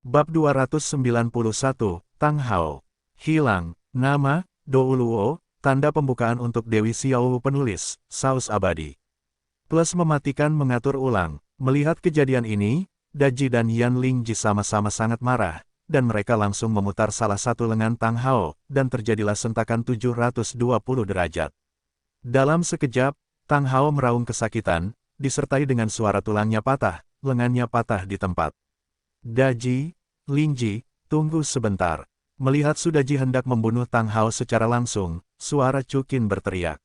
Bab 291, Tang Hao. Hilang. Nama, Douluo, tanda pembukaan untuk Dewi Xiao penulis, saus abadi. Plus mematikan mengatur ulang. Melihat kejadian ini, Daji dan Yan Lingji sama-sama sangat marah, dan mereka langsung memutar salah satu lengan Tang Hao, dan terjadilah sentakan 720 derajat. Dalam sekejap, Tang Hao meraung kesakitan, disertai dengan suara tulangnya patah, lengannya patah di tempat. Daji, Lingji, tunggu sebentar. Melihat Sudaji hendak membunuh Tang Hao secara langsung, suara Cukin berteriak.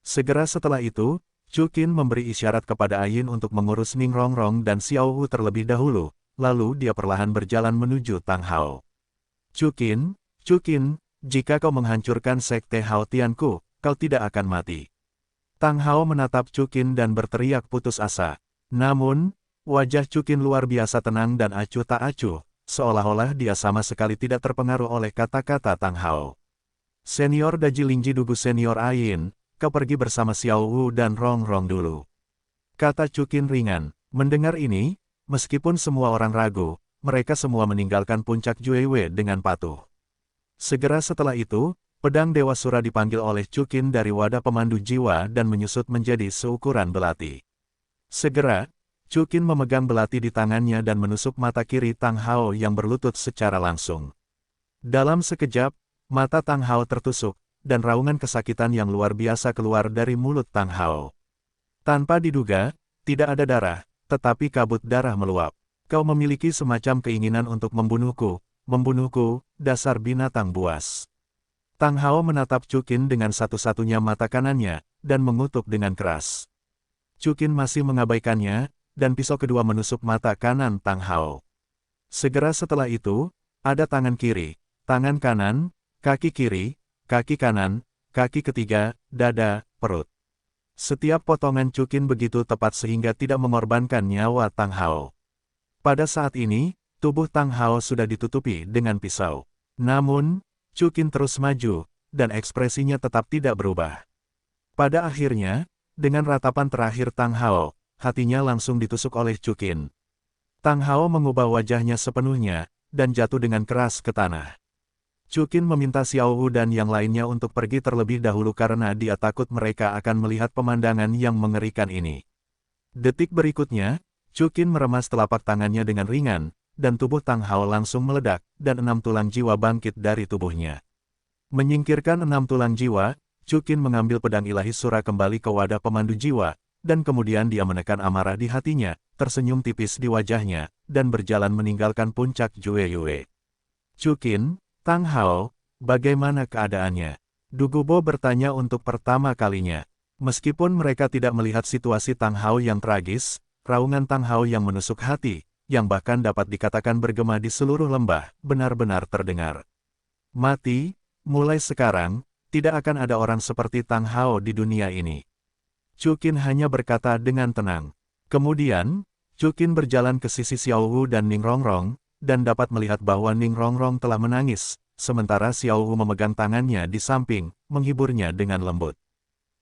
Segera setelah itu, Cukin memberi isyarat kepada Ayin untuk mengurus Ning Rongrong dan Xiao Wu terlebih dahulu, lalu dia perlahan berjalan menuju Tang Hao. Cukin, jika kau menghancurkan sekte Hao Tianku, kau tidak akan mati. Tang Hao menatap Cukin dan berteriak putus asa. Namun, wajah Cukin luar biasa tenang dan acuh tak acuh, seolah-olah dia sama sekali tidak terpengaruh oleh kata-kata Tang Hao. Senior Daji Lingji Dugu Senior Ayin, kau pergi bersama Xiao Wu dan Rongrong dulu. Kata Cukin ringan. Mendengar ini, meskipun semua orang ragu, mereka semua meninggalkan puncak Juewe dengan patuh. Segera setelah itu, pedang Dewa Sura dipanggil oleh Cukin dari wadah pemandu jiwa dan menyusut menjadi seukuran belati. Segera, Cukin memegang belati di tangannya dan menusuk mata kiri Tang Hao yang berlutut secara langsung. Dalam sekejap, mata Tang Hao tertusuk, dan raungan kesakitan yang luar biasa keluar dari mulut Tang Hao. Tanpa diduga, tidak ada darah, tetapi kabut darah meluap. Kau memiliki semacam keinginan untuk membunuhku, dasar binatang buas. Tang Hao menatap Cukin dengan satu-satunya mata kanannya, dan mengutuk dengan keras. Cukin masih mengabaikannya, dan pisau kedua menusuk mata kanan Tang Hao. Segera setelah itu, ada tangan kiri, tangan kanan, kaki kiri, kaki kanan, kaki ketiga, dada, perut. Setiap potongan Cukin begitu tepat sehingga tidak mengorbankan nyawa Tang Hao. Pada saat ini, tubuh Tang Hao sudah ditutupi dengan pisau. Namun, Cukin terus maju, dan ekspresinya tetap tidak berubah. Pada akhirnya, dengan ratapan terakhir Tang Hao, hatinya langsung ditusuk oleh Cukin. Tang Hao mengubah wajahnya sepenuhnya, dan jatuh dengan keras ke tanah. Cukin meminta Xiao Wu dan yang lainnya untuk pergi terlebih dahulu karena dia takut mereka akan melihat pemandangan yang mengerikan ini. Detik berikutnya, Cukin meremas telapak tangannya dengan ringan, dan tubuh Tang Hao langsung meledak, dan 6 tulang jiwa bangkit dari tubuhnya. Menyingkirkan 6 tulang jiwa, Cukin mengambil pedang ilahi Sura kembali ke wadah pemandu jiwa, dan kemudian dia menekan amarah di hatinya, tersenyum tipis di wajahnya, dan berjalan meninggalkan puncak Jueyue. Cukin, Tang Hao, bagaimana keadaannya? Dugubo bertanya untuk pertama kalinya. Meskipun mereka tidak melihat situasi Tang Hao yang tragis, raungan Tang Hao yang menusuk hati, yang bahkan dapat dikatakan bergema di seluruh lembah, benar-benar terdengar. Mati, mulai sekarang, tidak akan ada orang seperti Tang Hao di dunia ini. Cukin hanya berkata dengan tenang. Kemudian, Cukin berjalan ke sisi Xiao Wu dan Ning Rongrong, dan dapat melihat bahwa Ning Rongrong telah menangis, sementara Xiao Wu memegang tangannya di samping, menghiburnya dengan lembut.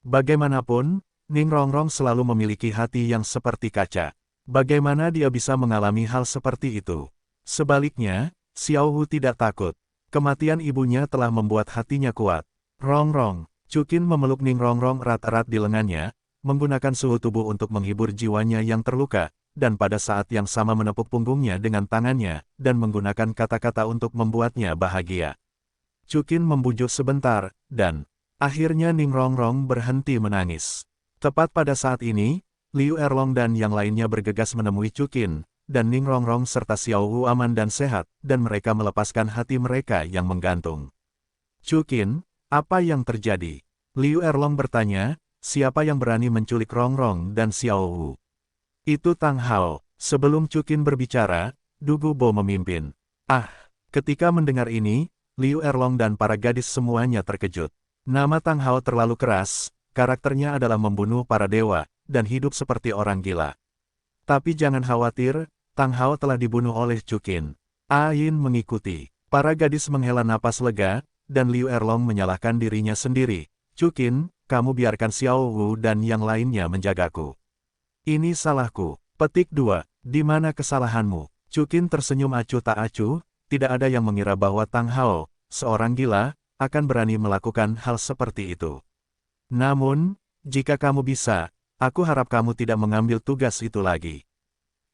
Bagaimanapun, Ning Rongrong selalu memiliki hati yang seperti kaca. Bagaimana dia bisa mengalami hal seperti itu? Sebaliknya, Xiao Wu tidak takut. Kematian ibunya telah membuat hatinya kuat. Rongrong, Cukin memeluk Ning Rongrong erat-erat di lengannya, menggunakan suhu tubuh untuk menghibur jiwanya yang terluka, dan pada saat yang sama menepuk punggungnya dengan tangannya, dan menggunakan kata-kata untuk membuatnya bahagia. Cukin membujuk sebentar, dan akhirnya Ning Rongrong berhenti menangis. Tepat pada saat ini, Liu Erlong dan yang lainnya bergegas menemui Cukin, dan Ning Rongrong serta Xiao Wu aman dan sehat, dan mereka melepaskan hati mereka yang menggantung. Cukin, apa yang terjadi? Liu Erlong bertanya, siapa yang berani menculik Rongrong dan Xiao Wu? Itu Tang Hao. Sebelum Cukin berbicara, Dugubo memimpin. Ketika mendengar ini, Liu Erlong dan para gadis semuanya terkejut. Nama Tang Hao terlalu keras, karakternya adalah membunuh para dewa, dan hidup seperti orang gila. Tapi jangan khawatir, Tang Hao telah dibunuh oleh Cukin. Ayin mengikuti. Para gadis menghela napas lega, dan Liu Erlong menyalahkan dirinya sendiri. Cukin, kamu biarkan Xiao Wu dan yang lainnya menjagaku. Ini salahku. Petik 2. Di mana kesalahanmu? Chukin tersenyum acuh tak acuh, tidak ada yang mengira bahwa Tang Hao, seorang gila, akan berani melakukan hal seperti itu. Namun, jika kamu bisa, aku harap kamu tidak mengambil tugas itu lagi.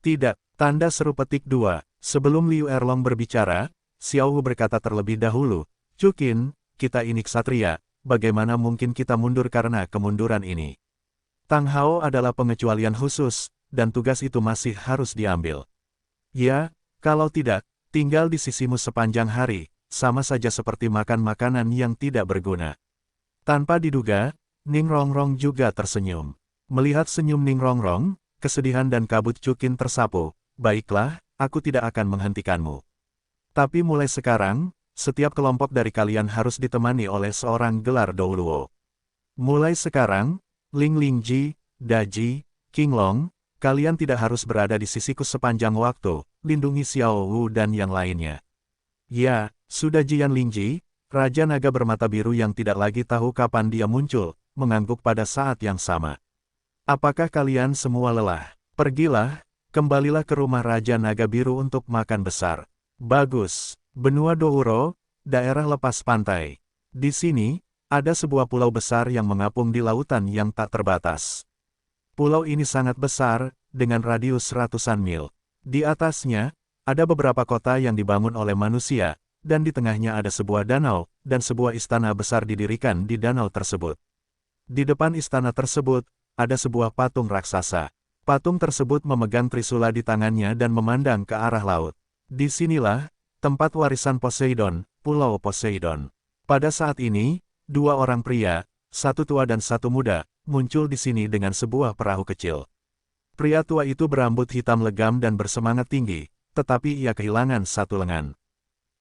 Tidak, tanda seru petik 2. Sebelum Liu Erlong berbicara, Xiao Wu berkata terlebih dahulu, Chukin, kita ini ksatria, bagaimana mungkin kita mundur karena kemunduran ini? Tang Hao adalah pengecualian khusus, dan tugas itu masih harus diambil. Ya, kalau tidak, tinggal di sisimu sepanjang hari, sama saja seperti makan makanan yang tidak berguna. Tanpa diduga, Ning Rongrong juga tersenyum. Melihat senyum Ning Rongrong, kesedihan dan kabut Chukin tersapu. Baiklah, aku tidak akan menghentikanmu. Tapi mulai sekarang, setiap kelompok dari kalian harus ditemani oleh seorang gelar Douluo. Mulai sekarang, Ling Lingji, Daji, King Long, kalian tidak harus berada di sisiku sepanjang waktu, lindungi Xiao Wu dan yang lainnya. Ya, sudah Jian Lingji, Raja Naga bermata biru yang tidak lagi tahu kapan dia muncul, mengangguk pada saat yang sama. Apakah kalian semua lelah? Pergilah, kembalilah ke rumah Raja Naga Biru untuk makan besar. Bagus, benua Douro, daerah lepas pantai. Di sini, ada sebuah pulau besar yang mengapung di lautan yang tak terbatas. Pulau ini sangat besar, dengan radius ratusan mil. Di atasnya, ada beberapa kota yang dibangun oleh manusia, dan di tengahnya ada sebuah danau, dan sebuah istana besar didirikan di danau tersebut. Di depan istana tersebut, ada sebuah patung raksasa. Patung tersebut memegang trisula di tangannya dan memandang ke arah laut. Disinilah, tempat warisan Poseidon, Pulau Poseidon. Pada saat ini, dua orang pria, satu tua dan satu muda, muncul di sini dengan sebuah perahu kecil. Pria tua itu berambut hitam legam dan bersemangat tinggi, tetapi ia kehilangan satu lengan.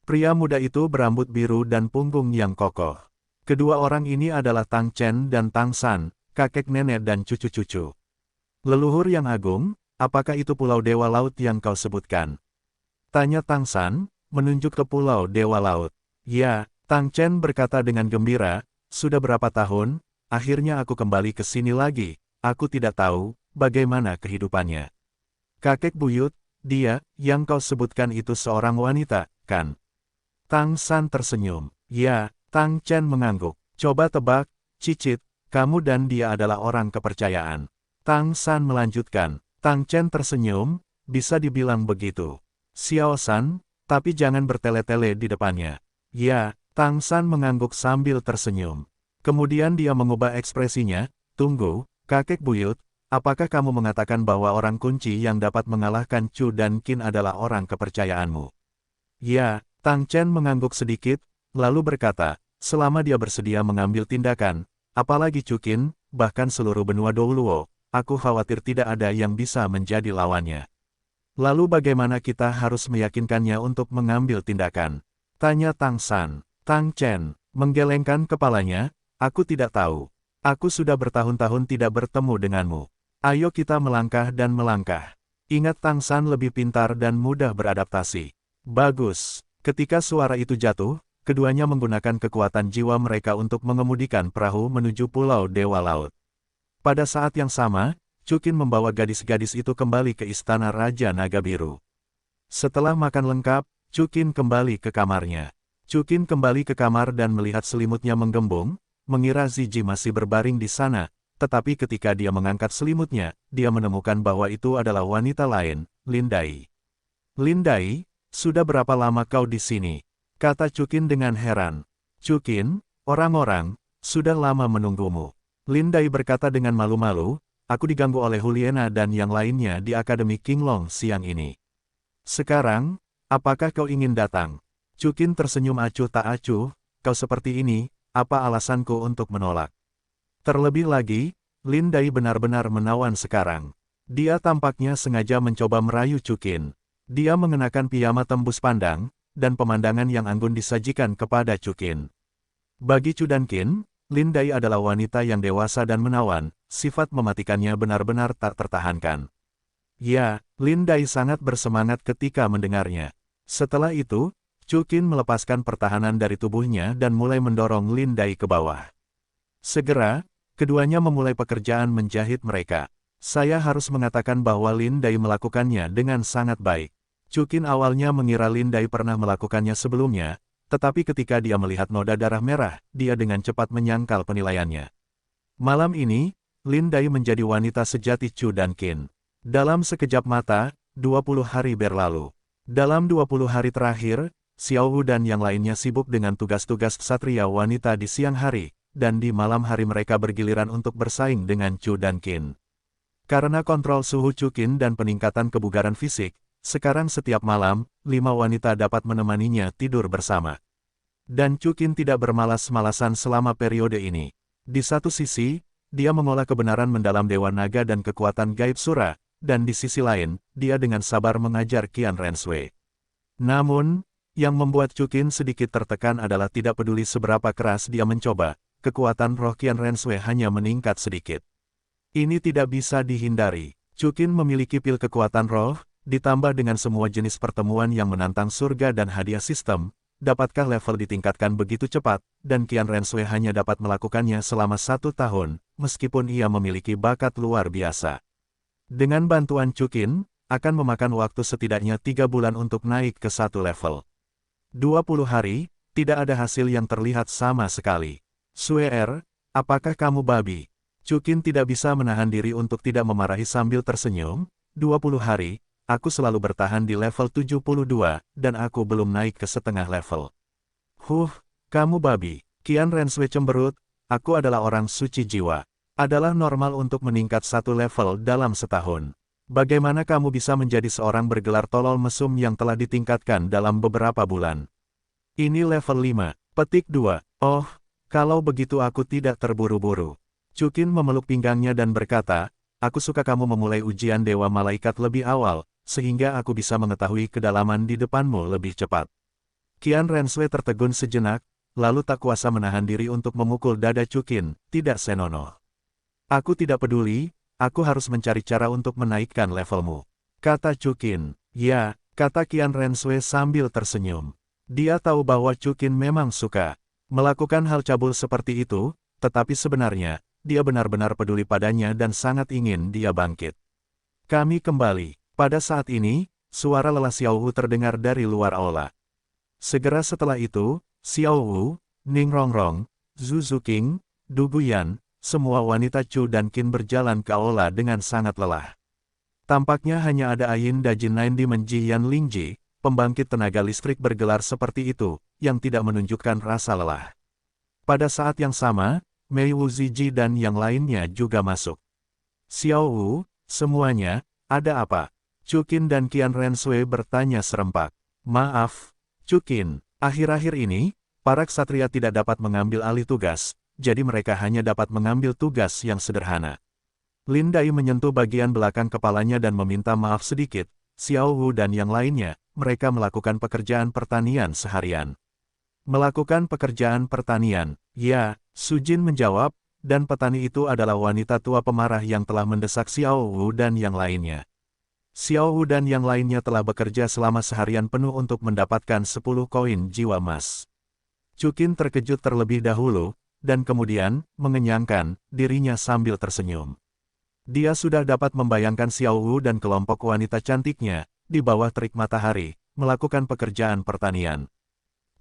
Pria muda itu berambut biru dan punggung yang kokoh. Kedua orang ini adalah Tang Chen dan Tang San, kakek nenek dan cucu-cucu. Leluhur yang agung, apakah itu Pulau Dewa Laut yang kau sebutkan? Tanya Tang San, menunjuk ke Pulau Dewa Laut. Ya, Tang Chen berkata dengan gembira, sudah berapa tahun, akhirnya aku kembali ke sini lagi, aku tidak tahu, bagaimana kehidupannya. Kakek buyut, dia, yang kau sebutkan itu seorang wanita, kan? Tang San tersenyum. Ya, Tang Chen mengangguk. Coba tebak, cicit, kamu dan dia adalah orang kepercayaan. Tang San melanjutkan. Tang Chen tersenyum, bisa dibilang begitu. Xiao San, tapi jangan bertele-tele di depannya. Ya, Tang San mengangguk sambil tersenyum. Kemudian dia mengubah ekspresinya, tunggu, kakek buyut, apakah kamu mengatakan bahwa orang kunci yang dapat mengalahkan Chu dan Qin adalah orang kepercayaanmu? Ya, Tang Chen mengangguk sedikit, lalu berkata, selama dia bersedia mengambil tindakan, apalagi Chu Qin, bahkan seluruh benua Douluo, aku khawatir tidak ada yang bisa menjadi lawannya. Lalu bagaimana kita harus meyakinkannya untuk mengambil tindakan? Tanya Tang San. Tang Chen menggelengkan kepalanya, aku tidak tahu. Aku sudah bertahun-tahun tidak bertemu denganmu. Ayo kita melangkah dan melangkah. Ingat Tang San lebih pintar dan mudah beradaptasi. Bagus. Ketika suara itu jatuh, keduanya menggunakan kekuatan jiwa mereka untuk mengemudikan perahu menuju Pulau Dewa Laut. Pada saat yang sama, Chu Qin membawa gadis-gadis itu kembali ke istana Raja Naga Biru. Setelah makan lengkap, Chu Qin kembali ke kamarnya. Chu Qin kembali ke kamar dan melihat selimutnya menggembung, mengira Ziji masih berbaring di sana, tetapi ketika dia mengangkat selimutnya, dia menemukan bahwa itu adalah wanita lain, Lin Dai. Lin Dai, sudah berapa lama kau di sini? Kata Chu Qin dengan heran. Chu Qin, orang-orang, sudah lama menunggumu. Lin Dai berkata dengan malu-malu, aku diganggu oleh Huliena dan yang lainnya di Akademi King Long siang ini. Sekarang, apakah kau ingin datang? Chu Qin tersenyum acuh tak acuh, kau seperti ini, apa alasanku untuk menolak? Terlebih lagi, Lin Dai benar-benar menawan sekarang. Dia tampaknya sengaja mencoba merayu Chu Qin. Dia mengenakan piyama tembus pandang, dan pemandangan yang anggun disajikan kepada Chu Qin. Bagi Chu dan Qin, Lin Dai adalah wanita yang dewasa dan menawan, sifat mematikannya benar-benar tak tertahankan. Ya, Lin Dai sangat bersemangat ketika mendengarnya. Setelah itu, Chu Qin melepaskan pertahanan dari tubuhnya dan mulai mendorong Lin Dai ke bawah. Segera, keduanya memulai pekerjaan menjahit mereka. Saya harus mengatakan bahwa Lin Dai melakukannya dengan sangat baik. Chukin awalnya mengira Lin Dai pernah melakukannya sebelumnya, tetapi ketika dia melihat noda darah merah, dia dengan cepat menyangkal penilaiannya. Malam ini, Lin Dai menjadi wanita sejati Chu dan Qin. Dalam sekejap mata, 20 hari berlalu. Dalam 20 hari terakhir, Xiao Wu dan yang lainnya sibuk dengan tugas-tugas ksatria wanita di siang hari, dan di malam hari mereka bergiliran untuk bersaing dengan Chu dan Qin. Karena kontrol suhu Chukin dan peningkatan kebugaran fisik, sekarang setiap malam, 5 wanita dapat menemaninya tidur bersama. Dan Chukin tidak bermalas-malasan selama periode ini. Di satu sisi, dia mengolah kebenaran mendalam Dewa Naga dan kekuatan gaib Sura, dan di sisi lain, dia dengan sabar mengajar Qian Renshui. Namun, yang membuat Chukin sedikit tertekan adalah tidak peduli seberapa keras dia mencoba, kekuatan roh Qian Renshui hanya meningkat sedikit. Ini tidak bisa dihindari. Chukin memiliki pil kekuatan roh, ditambah dengan semua jenis pertemuan yang menantang surga dan hadiah sistem, dapatkah level ditingkatkan begitu cepat, dan Qian Renshui hanya dapat melakukannya selama 1 tahun, meskipun ia memiliki bakat luar biasa. Dengan bantuan Chukin, akan memakan waktu setidaknya 3 bulan untuk naik ke 1 level. 20 hari, tidak ada hasil yang terlihat sama sekali. Suer, apakah kamu babi? Chukin tidak bisa menahan diri untuk tidak memarahi sambil tersenyum. 20 hari, aku selalu bertahan di level 72, dan aku belum naik ke setengah level. Kamu babi. Qian Renshui cemberut, aku adalah orang suci jiwa. Adalah normal untuk meningkat 1 level dalam setahun. Bagaimana kamu bisa menjadi seorang bergelar tolol mesum yang telah ditingkatkan dalam beberapa bulan? Ini level 5. Petik 2. Oh, kalau begitu aku tidak terburu-buru. Chukin memeluk pinggangnya dan berkata, aku suka kamu memulai ujian Dewa Malaikat lebih awal, sehingga aku bisa mengetahui kedalaman di depanmu lebih cepat. Qian Renshui tertegun sejenak, lalu tak kuasa menahan diri untuk memukul dada Chukin, tidak senonoh. Aku tidak peduli, aku harus mencari cara untuk menaikkan levelmu. Kata Chukin. Ya, kata Qian Renshui sambil tersenyum. Dia tahu bahwa Chukin memang suka melakukan hal cabul seperti itu, tetapi sebenarnya, dia benar-benar peduli padanya dan sangat ingin dia bangkit. Kami kembali. Pada saat ini, suara lelah Xiao Wu terdengar dari luar aula. Segera setelah itu, Xiao Wu, Ning Rongrong, Zhu Zuqing, Du Guyan, semua wanita Chu dan Qin berjalan ke aula dengan sangat lelah. Tampaknya hanya ada Ayin Dajin Nine di Menji Yan Lingji, pembangkit tenaga listrik bergelar seperti itu, yang tidak menunjukkan rasa lelah. Pada saat yang sama, Mei Wu Ziji dan yang lainnya juga masuk. Xiao Wu, semuanya, ada apa? Chukin dan Qian Renshui bertanya serempak. Maaf, Chukin, akhir-akhir ini, para ksatria tidak dapat mengambil alih tugas, jadi mereka hanya dapat mengambil tugas yang sederhana. Lin Dai menyentuh bagian belakang kepalanya dan meminta maaf sedikit. Xiao Wu dan yang lainnya, mereka melakukan pekerjaan pertanian seharian. Melakukan pekerjaan pertanian, ya, Su Jin menjawab, dan petani itu adalah wanita tua pemarah yang telah mendesak Xiao Wu dan yang lainnya. Xiao Wu dan yang lainnya telah bekerja selama seharian penuh untuk mendapatkan 10 koin jiwa emas. Chukin terkejut terlebih dahulu, dan kemudian, mengenyangkan, dirinya sambil tersenyum. Dia sudah dapat membayangkan Xiao Wu dan kelompok wanita cantiknya, di bawah terik matahari, melakukan pekerjaan pertanian.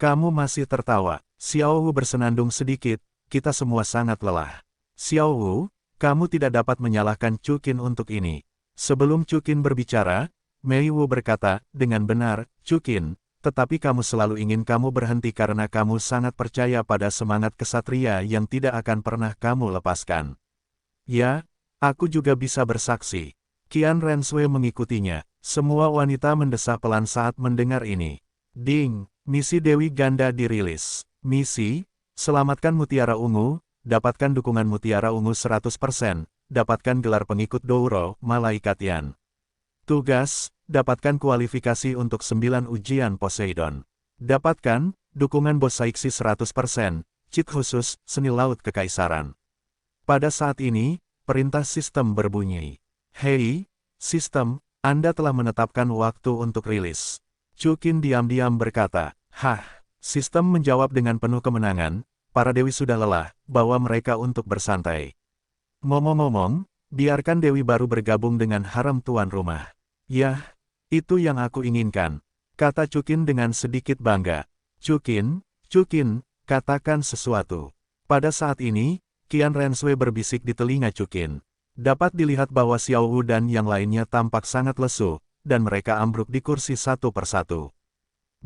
Kamu masih tertawa. Xiao Wu bersenandung sedikit, kita semua sangat lelah. Xiao Wu, kamu tidak dapat menyalahkan Chukin untuk ini. Sebelum Chukin berbicara, Mei Wu berkata, dengan benar, Chukin, tetapi kamu selalu ingin kamu berhenti karena kamu sangat percaya pada semangat kesatria yang tidak akan pernah kamu lepaskan. Ya, aku juga bisa bersaksi. Qian Renshui mengikutinya. Semua wanita mendesah pelan saat mendengar ini. Ding, misi Dewi Ganda dirilis. Misi, selamatkan Mutiara Ungu, dapatkan dukungan Mutiara Ungu 100%, dapatkan gelar pengikut Douro, Malaikat Yan. Tugas, dapatkan kualifikasi untuk 9 ujian Poseidon. Dapatkan, dukungan bos Saiksi 100%, cheat khusus, seni laut kekaisaran. Pada saat ini, perintah sistem berbunyi. Hei, sistem, Anda telah menetapkan waktu untuk rilis. Chukin diam-diam berkata, sistem menjawab dengan penuh kemenangan, para dewi sudah lelah, bawa mereka untuk bersantai. Ngomong-ngomong, biarkan dewi baru bergabung dengan harem tuan rumah. Yah, Itu yang aku inginkan, kata Cukin dengan sedikit bangga. Cukin, katakan sesuatu. Pada saat ini, Qian Renshui berbisik di telinga Cukin. Dapat dilihat bahwa Xiao Wu dan yang lainnya tampak sangat lesu, dan mereka ambruk di kursi satu persatu.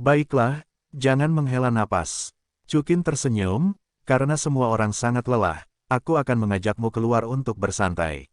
Baiklah, jangan menghela napas. Cukin tersenyum, karena semua orang sangat lelah, aku akan mengajakmu keluar untuk bersantai.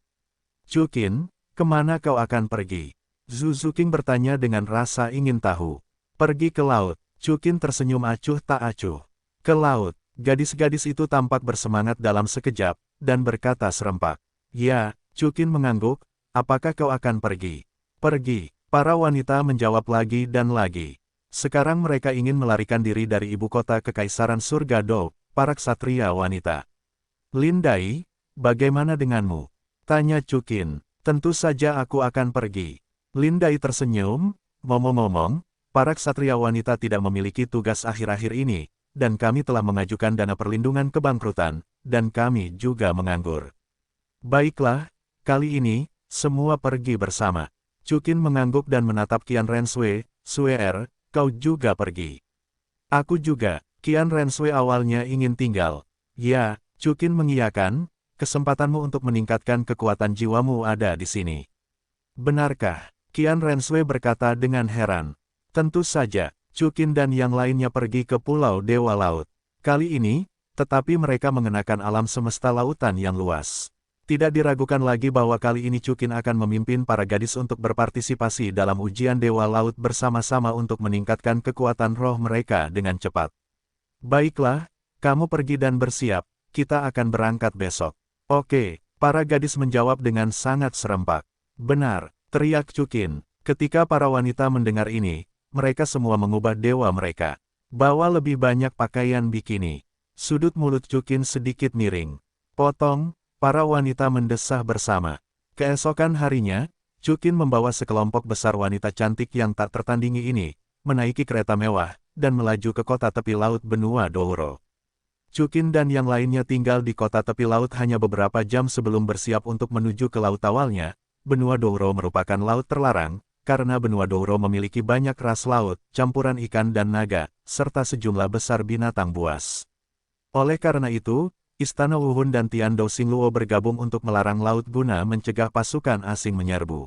Cukin, kemana kau akan pergi? Zhu Zuqing bertanya dengan rasa ingin tahu. Pergi ke laut. Cukin tersenyum acuh tak acuh. Ke laut. Gadis-gadis itu tampak bersemangat dalam sekejap, dan berkata serempak. Ya, Cukin mengangguk, apakah kau akan pergi? Pergi. Para wanita menjawab lagi dan lagi. Sekarang mereka ingin melarikan diri dari ibu kota kekaisaran surga Dou, para ksatria wanita. Lin Dai, bagaimana denganmu? Tanya Cukin. Tentu saja aku akan pergi. Lin Dai tersenyum, ngomong-ngomong, para ksatria wanita tidak memiliki tugas akhir-akhir ini, dan kami telah mengajukan dana perlindungan kebangkrutan, dan kami juga menganggur. Baiklah, kali ini, semua pergi bersama. Cukin mengangguk dan menatap Qian Renshui, Suer, kau juga pergi. Aku juga, Qian Renshui awalnya ingin tinggal. Ya, Cukin mengiyakan, kesempatanmu untuk meningkatkan kekuatan jiwamu ada di sini. Benarkah? Qian Renshui berkata dengan heran. Tentu saja, Cukin dan yang lainnya pergi ke Pulau Dewa Laut. Kali ini, tetapi mereka mengenakan alam semesta lautan yang luas. Tidak diragukan lagi bahwa kali ini Cukin akan memimpin para gadis untuk berpartisipasi dalam ujian Dewa Laut bersama-sama untuk meningkatkan kekuatan roh mereka dengan cepat. Baiklah, kamu pergi dan bersiap, kita akan berangkat besok. Oke, para gadis menjawab dengan sangat serempak. Benar, teriak Cukin. Ketika para wanita mendengar ini, mereka semua mengubah dewa mereka. Bawa lebih banyak pakaian bikini. Sudut mulut Cukin sedikit miring. Potong. Para wanita mendesah bersama. Keesokan harinya, Cukin membawa sekelompok besar wanita cantik yang tak tertandingi ini, menaiki kereta mewah, dan melaju ke kota tepi laut benua Douro. Cukin dan yang lainnya tinggal di kota tepi laut hanya beberapa jam sebelum bersiap untuk menuju ke laut awalnya. Benua Douro merupakan laut terlarang, karena benua Douro memiliki banyak ras laut, campuran ikan dan naga, serta sejumlah besar binatang buas. Oleh karena itu, Istana Wuhun dan Tian Dou Xingluo bergabung untuk melarang laut guna mencegah pasukan asing menyerbu.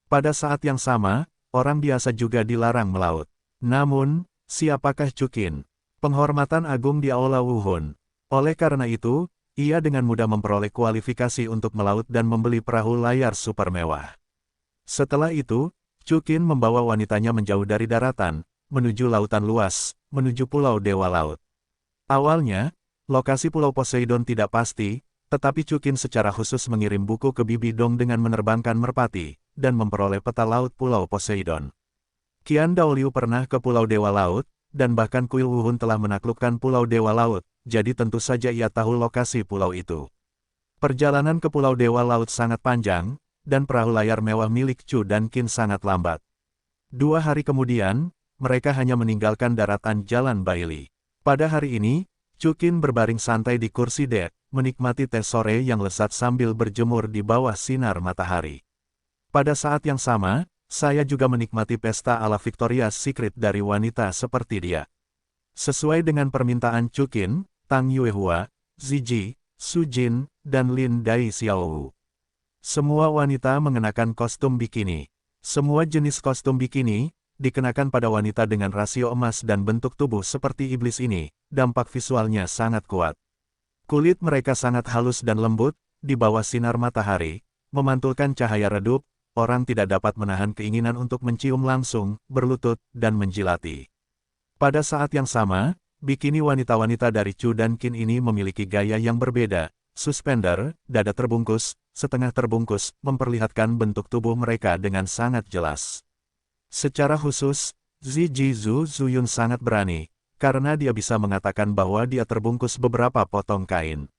Pada saat yang sama, orang biasa juga dilarang melaut. Namun, siapakah Cukin? Penghormatan agung di Aula Wuhun. Oleh karena itu, ia dengan mudah memperoleh kualifikasi untuk melaut dan membeli perahu layar super mewah. Setelah itu, Cukin membawa wanitanya menjauh dari daratan, menuju lautan luas, menuju Pulau Dewa Laut. Awalnya, lokasi Pulau Poseidon tidak pasti, tetapi Cukin secara khusus mengirim buku ke Bibi Dong dengan menerbangkan merpati, dan memperoleh peta laut Pulau Poseidon. Qian Daoliu pernah ke Pulau Dewa Laut, dan bahkan Kuil Wuhun telah menaklukkan Pulau Dewa Laut, jadi tentu saja ia tahu lokasi pulau itu. Perjalanan ke Pulau Dewa Laut sangat panjang, dan perahu layar mewah milik Chu dan Qin sangat lambat. 2 hari kemudian, mereka hanya meninggalkan daratan Jalan Bailey. Pada hari ini, Cukin berbaring santai di kursi dek, menikmati teh sore yang lezat sambil berjemur di bawah sinar matahari. Pada saat yang sama, saya juga menikmati pesta ala Victoria's Secret dari wanita seperti dia. Sesuai dengan permintaan Cukin, Tang Yuehua, Ziji, Su Jin, dan Lin Dai Xiaowu. Semua wanita mengenakan kostum bikini. Semua jenis kostum bikini, dikenakan pada wanita dengan rasio emas dan bentuk tubuh seperti iblis ini, dampak visualnya sangat kuat. Kulit mereka sangat halus dan lembut, di bawah sinar matahari, memantulkan cahaya redup, orang tidak dapat menahan keinginan untuk mencium langsung, berlutut, dan menjilati. Pada saat yang sama, bikini wanita-wanita dari Chu dan Qin ini memiliki gaya yang berbeda, suspender, dada terbungkus, setengah terbungkus, memperlihatkan bentuk tubuh mereka dengan sangat jelas. Secara khusus, Ziji Zhu Zuyun sangat berani, karena dia bisa mengatakan bahwa dia terbungkus beberapa potong kain.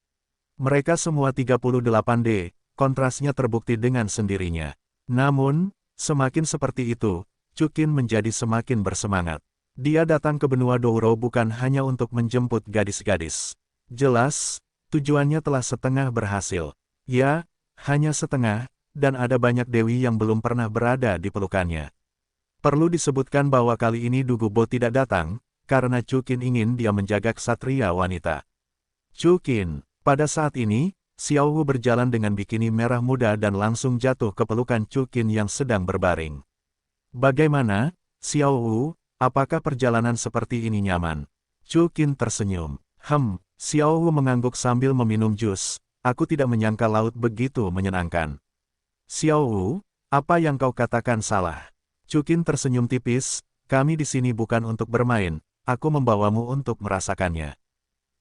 Mereka semua 38D, kontrasnya terbukti dengan sendirinya. Namun, semakin seperti itu, Cukin menjadi semakin bersemangat. Dia datang ke benua Douro bukan hanya untuk menjemput gadis-gadis. Jelas, tujuannya telah setengah berhasil. Ya, hanya setengah, dan ada banyak dewi yang belum pernah berada di pelukannya. Perlu disebutkan bahwa kali ini Du Gubo tidak datang, karena Chu Qin ingin dia menjaga ksatria wanita. Chu Qin, pada saat ini, Xiao Wu berjalan dengan bikini merah muda dan langsung jatuh ke pelukan Chu Qin yang sedang berbaring. Bagaimana, Xiao Wu, apakah perjalanan seperti ini nyaman? Chu Qin tersenyum. Xiao Wu mengangguk sambil meminum jus. Aku tidak menyangka laut begitu menyenangkan. Xiao Wu, apa yang kau katakan salah? Chu Qin tersenyum tipis, kami di sini bukan untuk bermain, aku membawamu untuk merasakannya.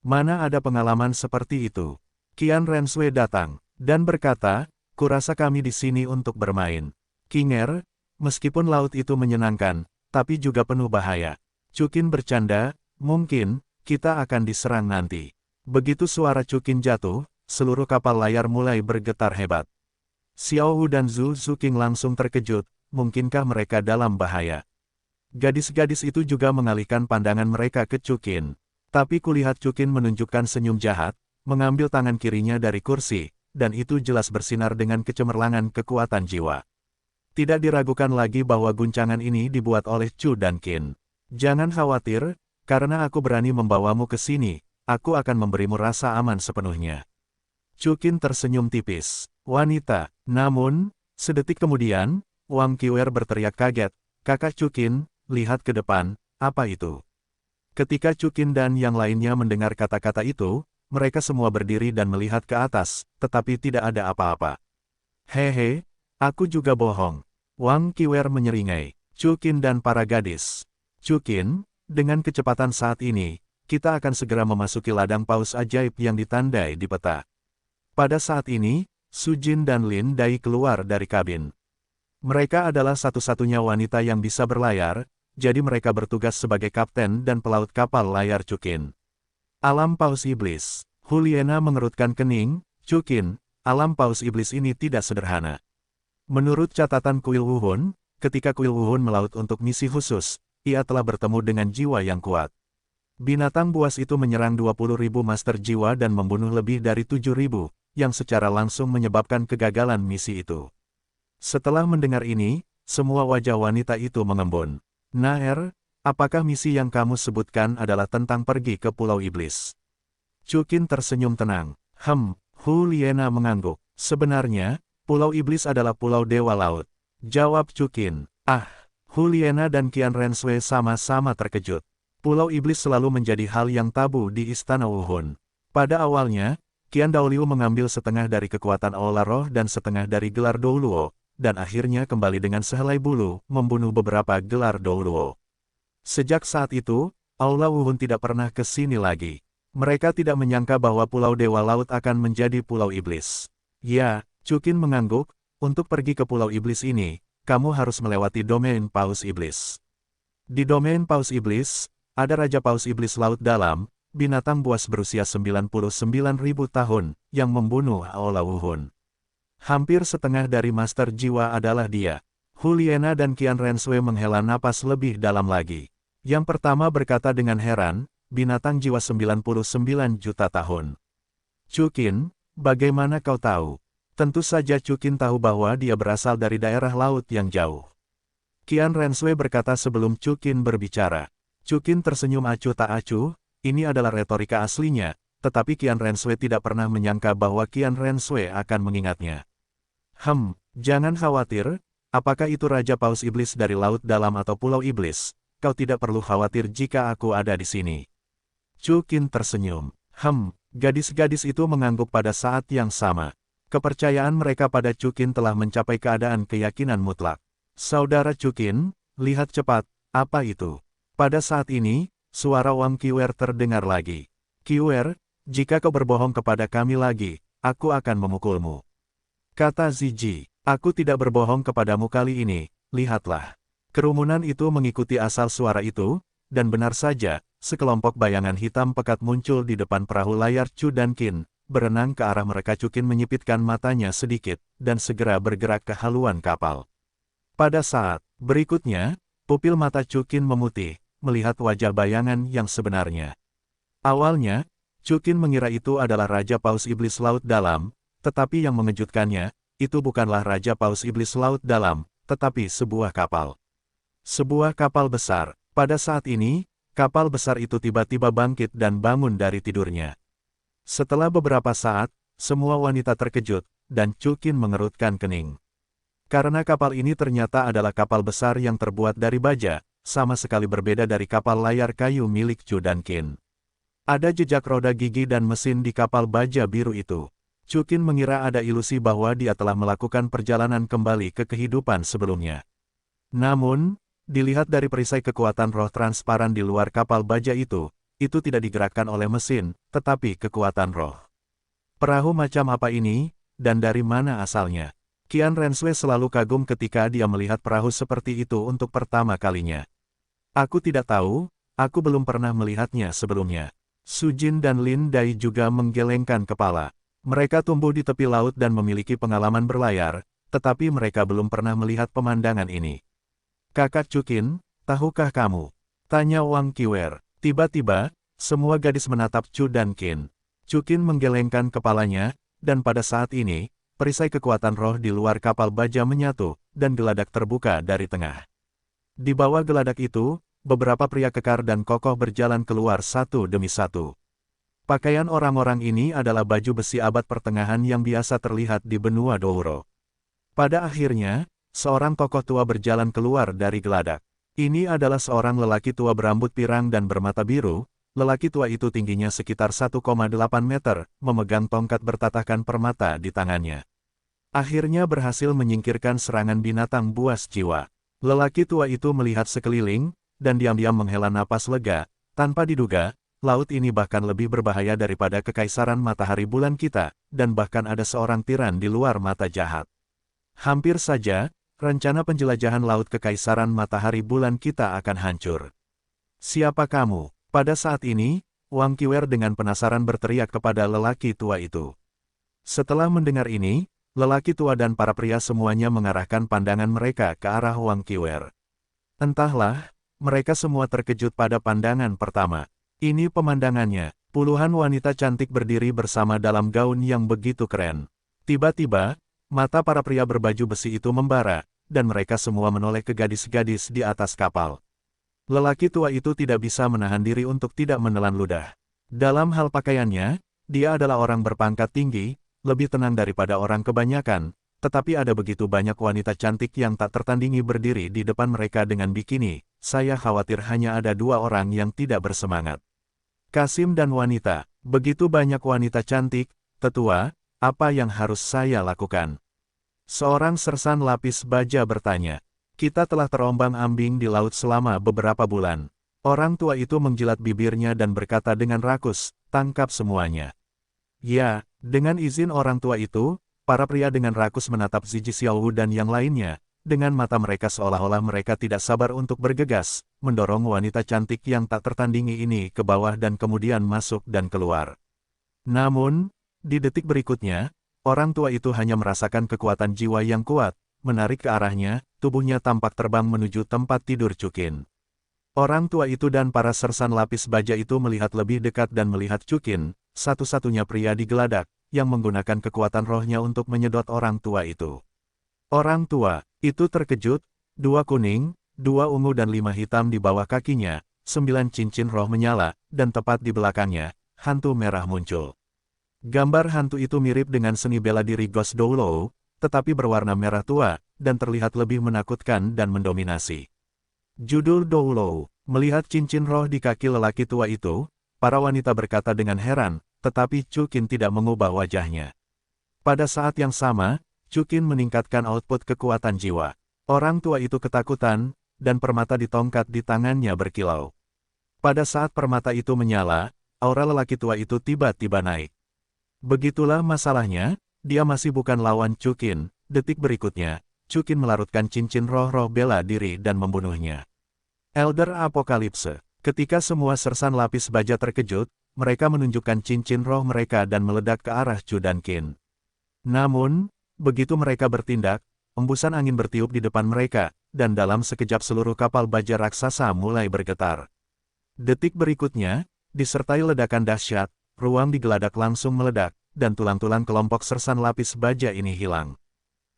Mana ada pengalaman seperti itu? Qian Renshui datang, dan berkata, kurasa kami di sini untuk bermain. Qinger, meskipun laut itu menyenangkan, tapi juga penuh bahaya. Chu Qin bercanda, mungkin, kita akan diserang nanti. Begitu suara Chu Qin jatuh, seluruh kapal layar mulai bergetar hebat. Xiao Wu dan Zhu Zuqing langsung terkejut, mungkinkah mereka dalam bahaya? Gadis-gadis itu juga mengalihkan pandangan mereka ke Chu Qin. Tapi kulihat Chu Qin menunjukkan senyum jahat, mengambil tangan kirinya dari kursi, dan itu jelas bersinar dengan kecemerlangan kekuatan jiwa. Tidak diragukan lagi bahwa guncangan ini dibuat oleh Chu dan Qin. Jangan khawatir, karena aku berani membawamu ke sini, aku akan memberimu rasa aman sepenuhnya. Chu Qin tersenyum tipis. Wanita, namun, sedetik kemudian, Wang Qiwer berteriak kaget, kakak Chu Qin, lihat ke depan, apa itu? Ketika Chu Qin dan yang lainnya mendengar kata-kata itu, mereka semua berdiri dan melihat ke atas, tetapi tidak ada apa-apa. Hehe, aku juga bohong. Wang Qiwer menyeringai, Chu Qin dan para gadis. Chu Qin, dengan kecepatan saat ini, kita akan segera memasuki ladang paus ajaib yang ditandai di peta. Pada saat ini, Su Jin dan Lin Dai keluar dari kabin. Mereka adalah satu-satunya wanita yang bisa berlayar, jadi mereka bertugas sebagai kapten dan pelaut kapal layar Chu Qin. Alam Paus Iblis. Huliena mengerutkan kening, Chu Qin, alam Paus Iblis ini tidak sederhana. Menurut catatan Kuil Wuhun, ketika Kuil Wuhun melaut untuk misi khusus, ia telah bertemu dengan jiwa yang kuat. Binatang buas itu menyerang 20.000 master jiwa dan membunuh lebih dari 7.000, yang secara langsung menyebabkan kegagalan misi itu. Setelah mendengar ini, semua wajah wanita itu mengembun. Naer, apakah misi yang kamu sebutkan adalah tentang pergi ke Pulau Iblis? Chu Qin tersenyum tenang. Huliena mengangguk. Sebenarnya, Pulau Iblis adalah Pulau Dewa Laut. Jawab Chu Qin. Huliena dan Qian Renshui sama-sama terkejut. Pulau Iblis selalu menjadi hal yang tabu di Istana Wuhun. Pada awalnya, Qian Daoliu mengambil setengah dari kekuatan Aula Roh dan setengah dari gelar Douluo, dan akhirnya kembali dengan sehelai bulu, membunuh beberapa gelar Douluo. Sejak saat itu, Aula Wuhun tidak pernah ke sini lagi. Mereka tidak menyangka bahwa Pulau Dewa Laut akan menjadi Pulau Iblis. Ya, Chu Qin mengangguk, untuk pergi ke Pulau Iblis ini, kamu harus melewati domain Paus Iblis. Di domain Paus Iblis, ada Raja Paus Iblis Laut Dalam, binatang buas berusia 99.000 tahun, yang membunuh Aula Wuhun. Hampir setengah dari master jiwa adalah dia. Huliena dan Qian Renshui menghela napas lebih dalam lagi. Yang pertama berkata dengan heran, binatang jiwa 99 juta tahun. Chu Qin, bagaimana kau tahu? Tentu saja Chu Qin tahu bahwa dia berasal dari daerah laut yang jauh. Qian Renshui berkata sebelum Chu Qin berbicara. Chu Qin tersenyum acuh tak acuh, ini adalah retorika aslinya, tetapi Qian Renshui tidak pernah menyangka bahwa Qian Renshui akan mengingatnya. Jangan khawatir, apakah itu Raja Paus Iblis dari Laut Dalam atau Pulau Iblis, kau tidak perlu khawatir jika aku ada di sini. Chu Qin tersenyum. Gadis-gadis itu mengangguk pada saat yang sama. Kepercayaan mereka pada Chu Qin telah mencapai keadaan keyakinan mutlak. Saudara Chu Qin, lihat cepat, apa itu? Pada saat ini, suara Wang Qiwer terdengar lagi. Qiwer, jika kau berbohong kepada kami lagi, aku akan memukulmu. Kata Ziji, aku tidak berbohong kepadamu kali ini, lihatlah. Kerumunan itu mengikuti asal suara itu, dan benar saja, sekelompok bayangan hitam pekat muncul di depan perahu layar Chu dan Qin, berenang ke arah mereka. Chu Qin menyipitkan matanya sedikit, dan segera bergerak ke haluan kapal. Pada saat berikutnya, pupil mata Chu Qin memutih, melihat wajah bayangan yang sebenarnya. Awalnya, Chu Qin mengira itu adalah Raja Paus Iblis Laut Dalam, tetapi yang mengejutkannya, itu bukanlah Raja Paus Iblis Laut Dalam, tetapi sebuah kapal. Sebuah kapal besar. Pada saat ini, kapal besar itu tiba-tiba bangkit dan bangun dari tidurnya. Setelah beberapa saat, semua wanita terkejut, dan Chukin mengerutkan kening. Karena kapal ini ternyata adalah kapal besar yang terbuat dari baja, sama sekali berbeda dari kapal layar kayu milik Chu dan Qin. Ada jejak roda gigi dan mesin di kapal baja biru itu. Chukin mengira ada ilusi bahwa dia telah melakukan perjalanan kembali ke kehidupan sebelumnya. Namun, dilihat dari perisai kekuatan roh transparan di luar kapal baja itu tidak digerakkan oleh mesin, tetapi kekuatan roh. Perahu macam apa ini, dan dari mana asalnya? Qian Renshui selalu kagum ketika dia melihat perahu seperti itu untuk pertama kalinya. Aku tidak tahu, aku belum pernah melihatnya sebelumnya. Su Jin dan Lin Dai juga menggelengkan kepala. Mereka tumbuh di tepi laut dan memiliki pengalaman berlayar, tetapi mereka belum pernah melihat pemandangan ini. Kakak Chukin, tahukah kamu? Tanya Wang Qiwer. Tiba-tiba, semua gadis menatap Chu dan Qin. Chukin menggelengkan kepalanya, dan pada saat ini, perisai kekuatan roh di luar kapal baja menyatu, dan geladak terbuka dari tengah. Di bawah geladak itu, beberapa pria kekar dan kokoh berjalan keluar satu demi satu. Pakaian orang-orang ini adalah baju besi abad pertengahan yang biasa terlihat di benua Douro. Pada akhirnya, seorang tokoh tua berjalan keluar dari geladak. Ini adalah seorang lelaki tua berambut pirang dan bermata biru. Lelaki tua itu tingginya sekitar 1,8 meter, memegang tongkat bertatahkan permata di tangannya. Akhirnya berhasil menyingkirkan serangan binatang buas jiwa. Lelaki tua itu melihat sekeliling, dan diam-diam menghela napas lega. Tanpa diduga, laut ini bahkan lebih berbahaya daripada kekaisaran matahari bulan kita, dan bahkan ada seorang tiran di luar mata jahat. Hampir saja, rencana penjelajahan laut kekaisaran matahari bulan kita akan hancur. Siapa kamu? Pada saat ini, Wang Qiwer dengan penasaran berteriak kepada lelaki tua itu. Setelah mendengar ini, lelaki tua dan para pria semuanya mengarahkan pandangan mereka ke arah Wang Qiwer. Entahlah, mereka semua terkejut pada pandangan pertama. Ini pemandangannya, puluhan wanita cantik berdiri bersama dalam gaun yang begitu keren. Tiba-tiba, mata para pria berbaju besi itu membara, dan mereka semua menoleh ke gadis-gadis di atas kapal. Lelaki tua itu tidak bisa menahan diri untuk tidak menelan ludah. Dalam hal pakaiannya, dia adalah orang berpangkat tinggi, lebih tenang daripada orang kebanyakan, tetapi ada begitu banyak wanita cantik yang tak tertandingi berdiri di depan mereka dengan bikini. Saya khawatir hanya ada 2 orang yang tidak bersemangat. Kasim dan wanita, begitu banyak wanita cantik, tetua, apa yang harus saya lakukan? Seorang sersan lapis baja bertanya. Kita telah terombang-ambing di laut selama beberapa bulan. Orang tua itu menjilat bibirnya dan berkata dengan rakus, tangkap semuanya. Ya, dengan izin orang tua itu, para pria dengan rakus menatap Zizi Xiaowu dan yang lainnya, dengan mata mereka seolah-olah mereka tidak sabar untuk bergegas, mendorong wanita cantik yang tak tertandingi ini ke bawah dan kemudian masuk dan keluar. Namun, di detik berikutnya, orang tua itu hanya merasakan kekuatan jiwa yang kuat, menarik ke arahnya, tubuhnya tampak terbang menuju tempat tidur Chukin. Orang tua itu dan para sersan lapis baja itu melihat lebih dekat dan melihat Chukin, satu-satunya pria di geladak, yang menggunakan kekuatan rohnya untuk menyedot orang tua itu. Orang tua itu terkejut, 2 kuning, 2 ungu dan 5 hitam di bawah kakinya, 9 cincin roh menyala, dan tepat di belakangnya, hantu merah muncul. Gambar hantu itu mirip dengan seni bela diri Ghost Doulou, tetapi berwarna merah tua, dan terlihat lebih menakutkan dan mendominasi. Judul Doulou. Melihat cincin roh di kaki lelaki tua itu, para wanita berkata dengan heran, tetapi Chukin tidak mengubah wajahnya. Pada saat yang sama, Chukin meningkatkan output kekuatan jiwa. Orang tua itu ketakutan, dan permata di tongkat di tangannya berkilau. Pada saat permata itu menyala, aura lelaki tua itu tiba-tiba naik. Begitulah masalahnya, dia masih bukan lawan Chukin. Detik berikutnya, Chukin melarutkan cincin roh-roh bela diri dan membunuhnya. Elder Apokalipse. Ketika semua sersan lapis baja terkejut, mereka menunjukkan cincin roh mereka dan meledak ke arah Chu dan Qin. Namun, begitu mereka bertindak, embusan angin bertiup di depan mereka, dan dalam sekejap seluruh kapal baja raksasa mulai bergetar. Detik berikutnya, disertai ledakan dahsyat, ruang di geladak langsung meledak, dan tulang-tulang kelompok sersan lapis baja ini hilang.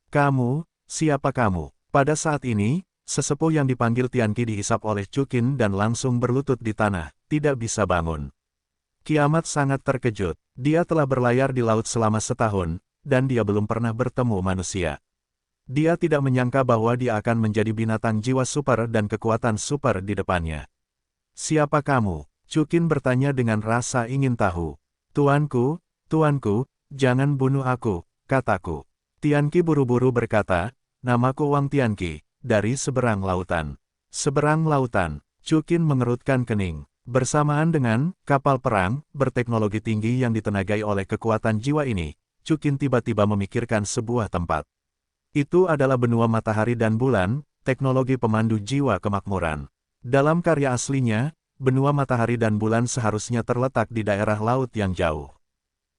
Kamu, siapa kamu? Pada saat ini, Sesepuh yang dipanggil Tianqi dihisap oleh Chukin dan langsung berlutut di tanah, tidak bisa bangun. Kiamat sangat terkejut. Dia telah berlayar di laut selama setahun, dan dia belum pernah bertemu manusia. Dia tidak menyangka bahwa dia akan menjadi binatang jiwa super dan kekuatan super di depannya. Siapa kamu? Chukin bertanya dengan rasa ingin tahu. Tuanku, jangan bunuh aku, kataku. Tianqi buru-buru berkata, namaku Wang Tianqi, dari seberang lautan. Seberang lautan, Chukin mengerutkan kening. Bersamaan dengan kapal perang berteknologi tinggi yang ditenagai oleh kekuatan jiwa ini, Chukin tiba-tiba memikirkan sebuah tempat. Itu adalah benua matahari dan bulan, teknologi pemandu jiwa kemakmuran. Dalam karya aslinya, benua matahari dan bulan seharusnya terletak di daerah laut yang jauh.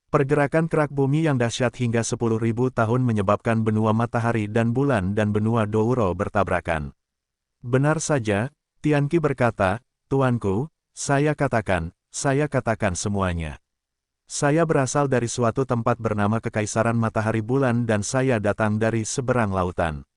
Pergerakan kerak bumi yang dahsyat hingga 10.000 tahun menyebabkan benua matahari dan bulan dan benua Douro bertabrakan. Benar saja, Tianqi berkata, Tuanku, saya katakan semuanya. Saya berasal dari suatu tempat bernama Kekaisaran Matahari Bulan dan saya datang dari seberang lautan.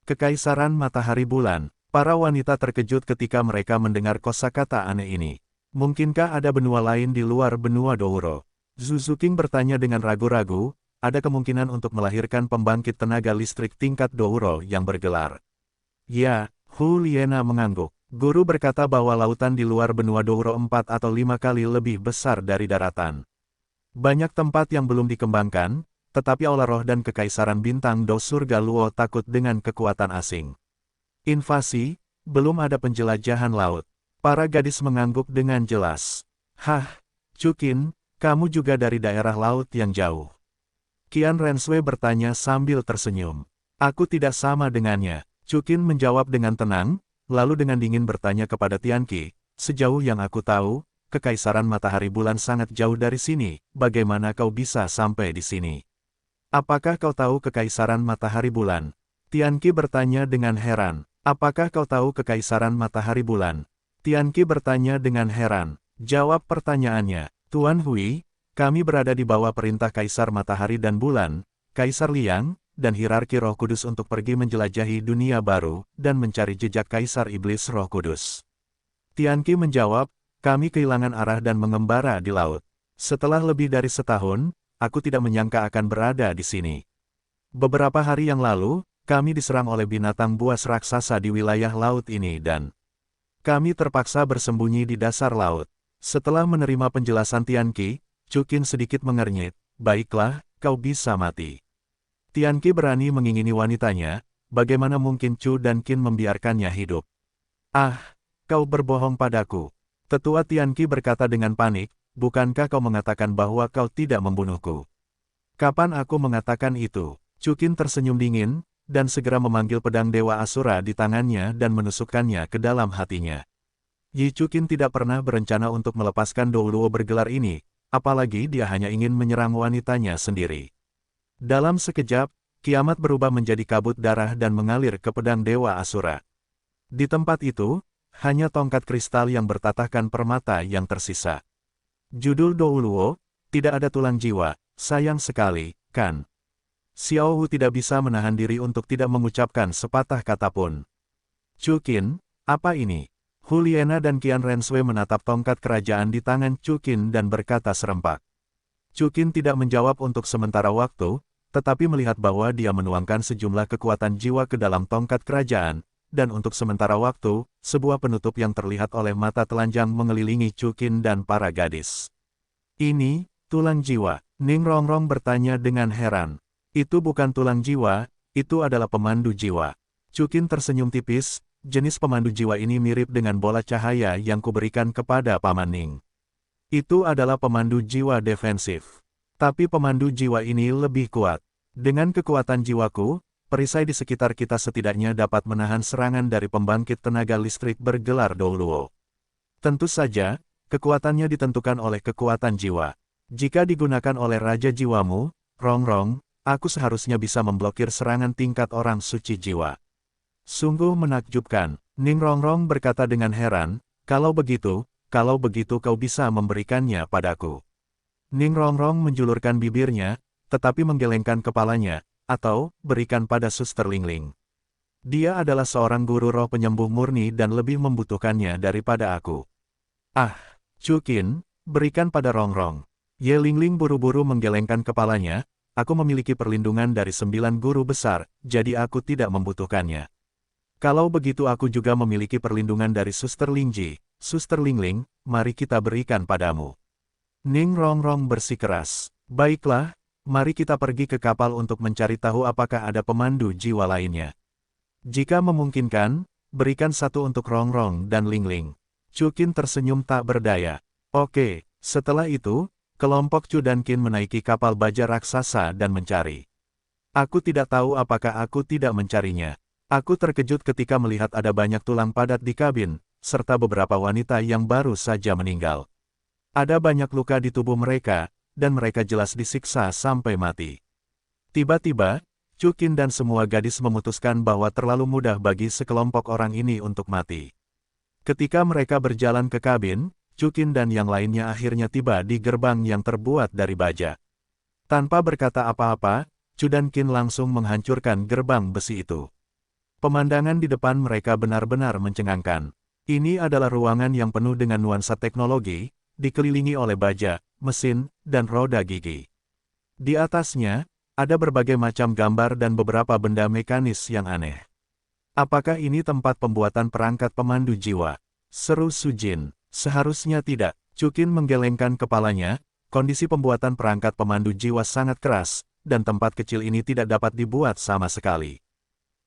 Kekaisaran Matahari Bulan, para wanita terkejut ketika mereka mendengar kosakata aneh ini. Mungkinkah ada benua lain di luar benua Douro? Zuzuking bertanya dengan ragu-ragu, ada kemungkinan untuk melahirkan pembangkit tenaga listrik tingkat Douro yang bergelar. Ya, Hu Liena mengangguk. Guru berkata bahwa lautan di luar benua Douro 4 atau 5 kali lebih besar dari daratan. Banyak tempat yang belum dikembangkan, tetapi Aula Roh dan Kekaisaran Bintang Do Surga Luo takut dengan kekuatan asing. Invasi, belum ada penjelajahan laut. Para gadis mengangguk dengan jelas. Hah, Chukin, kamu juga dari daerah laut yang jauh. Qian Renshui bertanya sambil tersenyum. Aku tidak sama dengannya. Chukin menjawab dengan tenang, lalu dengan dingin bertanya kepada Tianqi, sejauh yang aku tahu, Kekaisaran Matahari Bulan sangat jauh dari sini, bagaimana kau bisa sampai di sini? Apakah kau tahu Kekaisaran Matahari Bulan? Tianqi bertanya dengan heran. Apakah kau tahu Kekaisaran Matahari Bulan? Tianqi bertanya dengan heran. Jawab pertanyaannya. Tuan Hui, kami berada di bawah perintah Kaisar Matahari dan Bulan, Kaisar Liang, dan hierarki Roh Kudus untuk pergi menjelajahi dunia baru, dan mencari jejak Kaisar Iblis Roh Kudus. Tianqi menjawab, kami kehilangan arah dan mengembara di laut. Setelah lebih dari setahun, aku tidak menyangka akan berada di sini. Beberapa hari yang lalu, kami diserang oleh binatang buas raksasa di wilayah laut ini dan kami terpaksa bersembunyi di dasar laut. Setelah menerima penjelasan Tianqi, Chukin sedikit mengernyit, baiklah, kau bisa mati. Tianqi berani mengingini wanitanya, bagaimana mungkin Chu dan Qin membiarkannya hidup? Ah, kau berbohong padaku. Tetua Tianqi berkata dengan panik, bukankah kau mengatakan bahwa kau tidak membunuhku? Kapan aku mengatakan itu? Chukin tersenyum dingin, dan segera memanggil pedang Dewa Asura di tangannya dan menusukkannya ke dalam hatinya. Yi Chukin tidak pernah berencana untuk melepaskan Douluo bergelar ini, apalagi dia hanya ingin menyerang wanitanya sendiri. Dalam sekejap, kiamat berubah menjadi kabut darah dan mengalir ke pedang Dewa Asura. Di tempat itu, hanya tongkat kristal yang bertatahkan permata yang tersisa. Judul Douluo, tidak ada tulang jiwa, sayang sekali, kan? Xiao Wu tidak bisa menahan diri untuk tidak mengucapkan sepatah kata pun. Chukin, apa ini? Hu Liena dan Qian Renshui menatap tongkat kerajaan di tangan Chukin dan berkata serempak. Chukin tidak menjawab untuk sementara waktu, tetapi melihat bahwa dia menuangkan sejumlah kekuatan jiwa ke dalam tongkat kerajaan, dan untuk sementara waktu, sebuah penutup yang terlihat oleh mata telanjang mengelilingi Chukin dan para gadis. Ini, tulang jiwa, Ning Rongrong bertanya dengan heran. Itu bukan tulang jiwa, itu adalah pemandu jiwa. Chukin tersenyum tipis. Jenis pemandu jiwa ini mirip dengan bola cahaya yang kuberikan kepada Paman Ning. Itu adalah pemandu jiwa defensif. Tapi pemandu jiwa ini lebih kuat. Dengan kekuatan jiwaku, perisai di sekitar kita setidaknya dapat menahan serangan dari pembangkit tenaga listrik bergelar Douluo. Tentu saja, kekuatannya ditentukan oleh kekuatan jiwa. Jika digunakan oleh Raja Jiwamu, Rongrong, aku seharusnya bisa memblokir serangan tingkat orang suci jiwa. Sungguh menakjubkan, Ning Rongrong berkata dengan heran, kalau begitu kau bisa memberikannya padaku. Ning Rongrong menjulurkan bibirnya, tetapi menggelengkan kepalanya, atau, berikan pada Suster Lingling. Dia adalah seorang guru roh penyembuh murni dan lebih membutuhkannya daripada aku. Ah, Chukin, berikan pada Rongrong. Ye Lingling buru-buru menggelengkan kepalanya, aku memiliki perlindungan dari 9 guru besar, jadi aku tidak membutuhkannya. Kalau begitu aku juga memiliki perlindungan dari Suster Lingji. Suster Lingling, mari kita berikan padamu. Ning Rongrong bersikeras. Baiklah, mari kita pergi ke kapal untuk mencari tahu apakah ada pemandu jiwa lainnya. Jika memungkinkan, berikan satu untuk Rongrong dan Lingling. Chukin tersenyum tak berdaya. Oke, setelah itu, kelompok Chu dan Qin menaiki kapal baja raksasa dan mencari. Aku tidak tahu apakah aku tidak mencarinya. Aku terkejut ketika melihat ada banyak tulang padat di kabin, serta beberapa wanita yang baru saja meninggal. Ada banyak luka di tubuh mereka, dan mereka jelas disiksa sampai mati. Tiba-tiba, Chukin dan semua gadis memutuskan bahwa terlalu mudah bagi sekelompok orang ini untuk mati. Ketika mereka berjalan ke kabin, Chukin dan yang lainnya akhirnya tiba di gerbang yang terbuat dari baja. Tanpa berkata apa-apa, Chu dan Qin langsung menghancurkan gerbang besi itu. Pemandangan di depan mereka benar-benar mencengangkan. Ini adalah ruangan yang penuh dengan nuansa teknologi, dikelilingi oleh baja, mesin, dan roda gigi. Di atasnya, ada berbagai macam gambar dan beberapa benda mekanis yang aneh. Apakah ini tempat pembuatan perangkat pemandu jiwa? Seru Sujin. Seharusnya tidak. Chukin menggelengkan kepalanya, kondisi pembuatan perangkat pemandu jiwa sangat keras, dan tempat kecil ini tidak dapat dibuat sama sekali.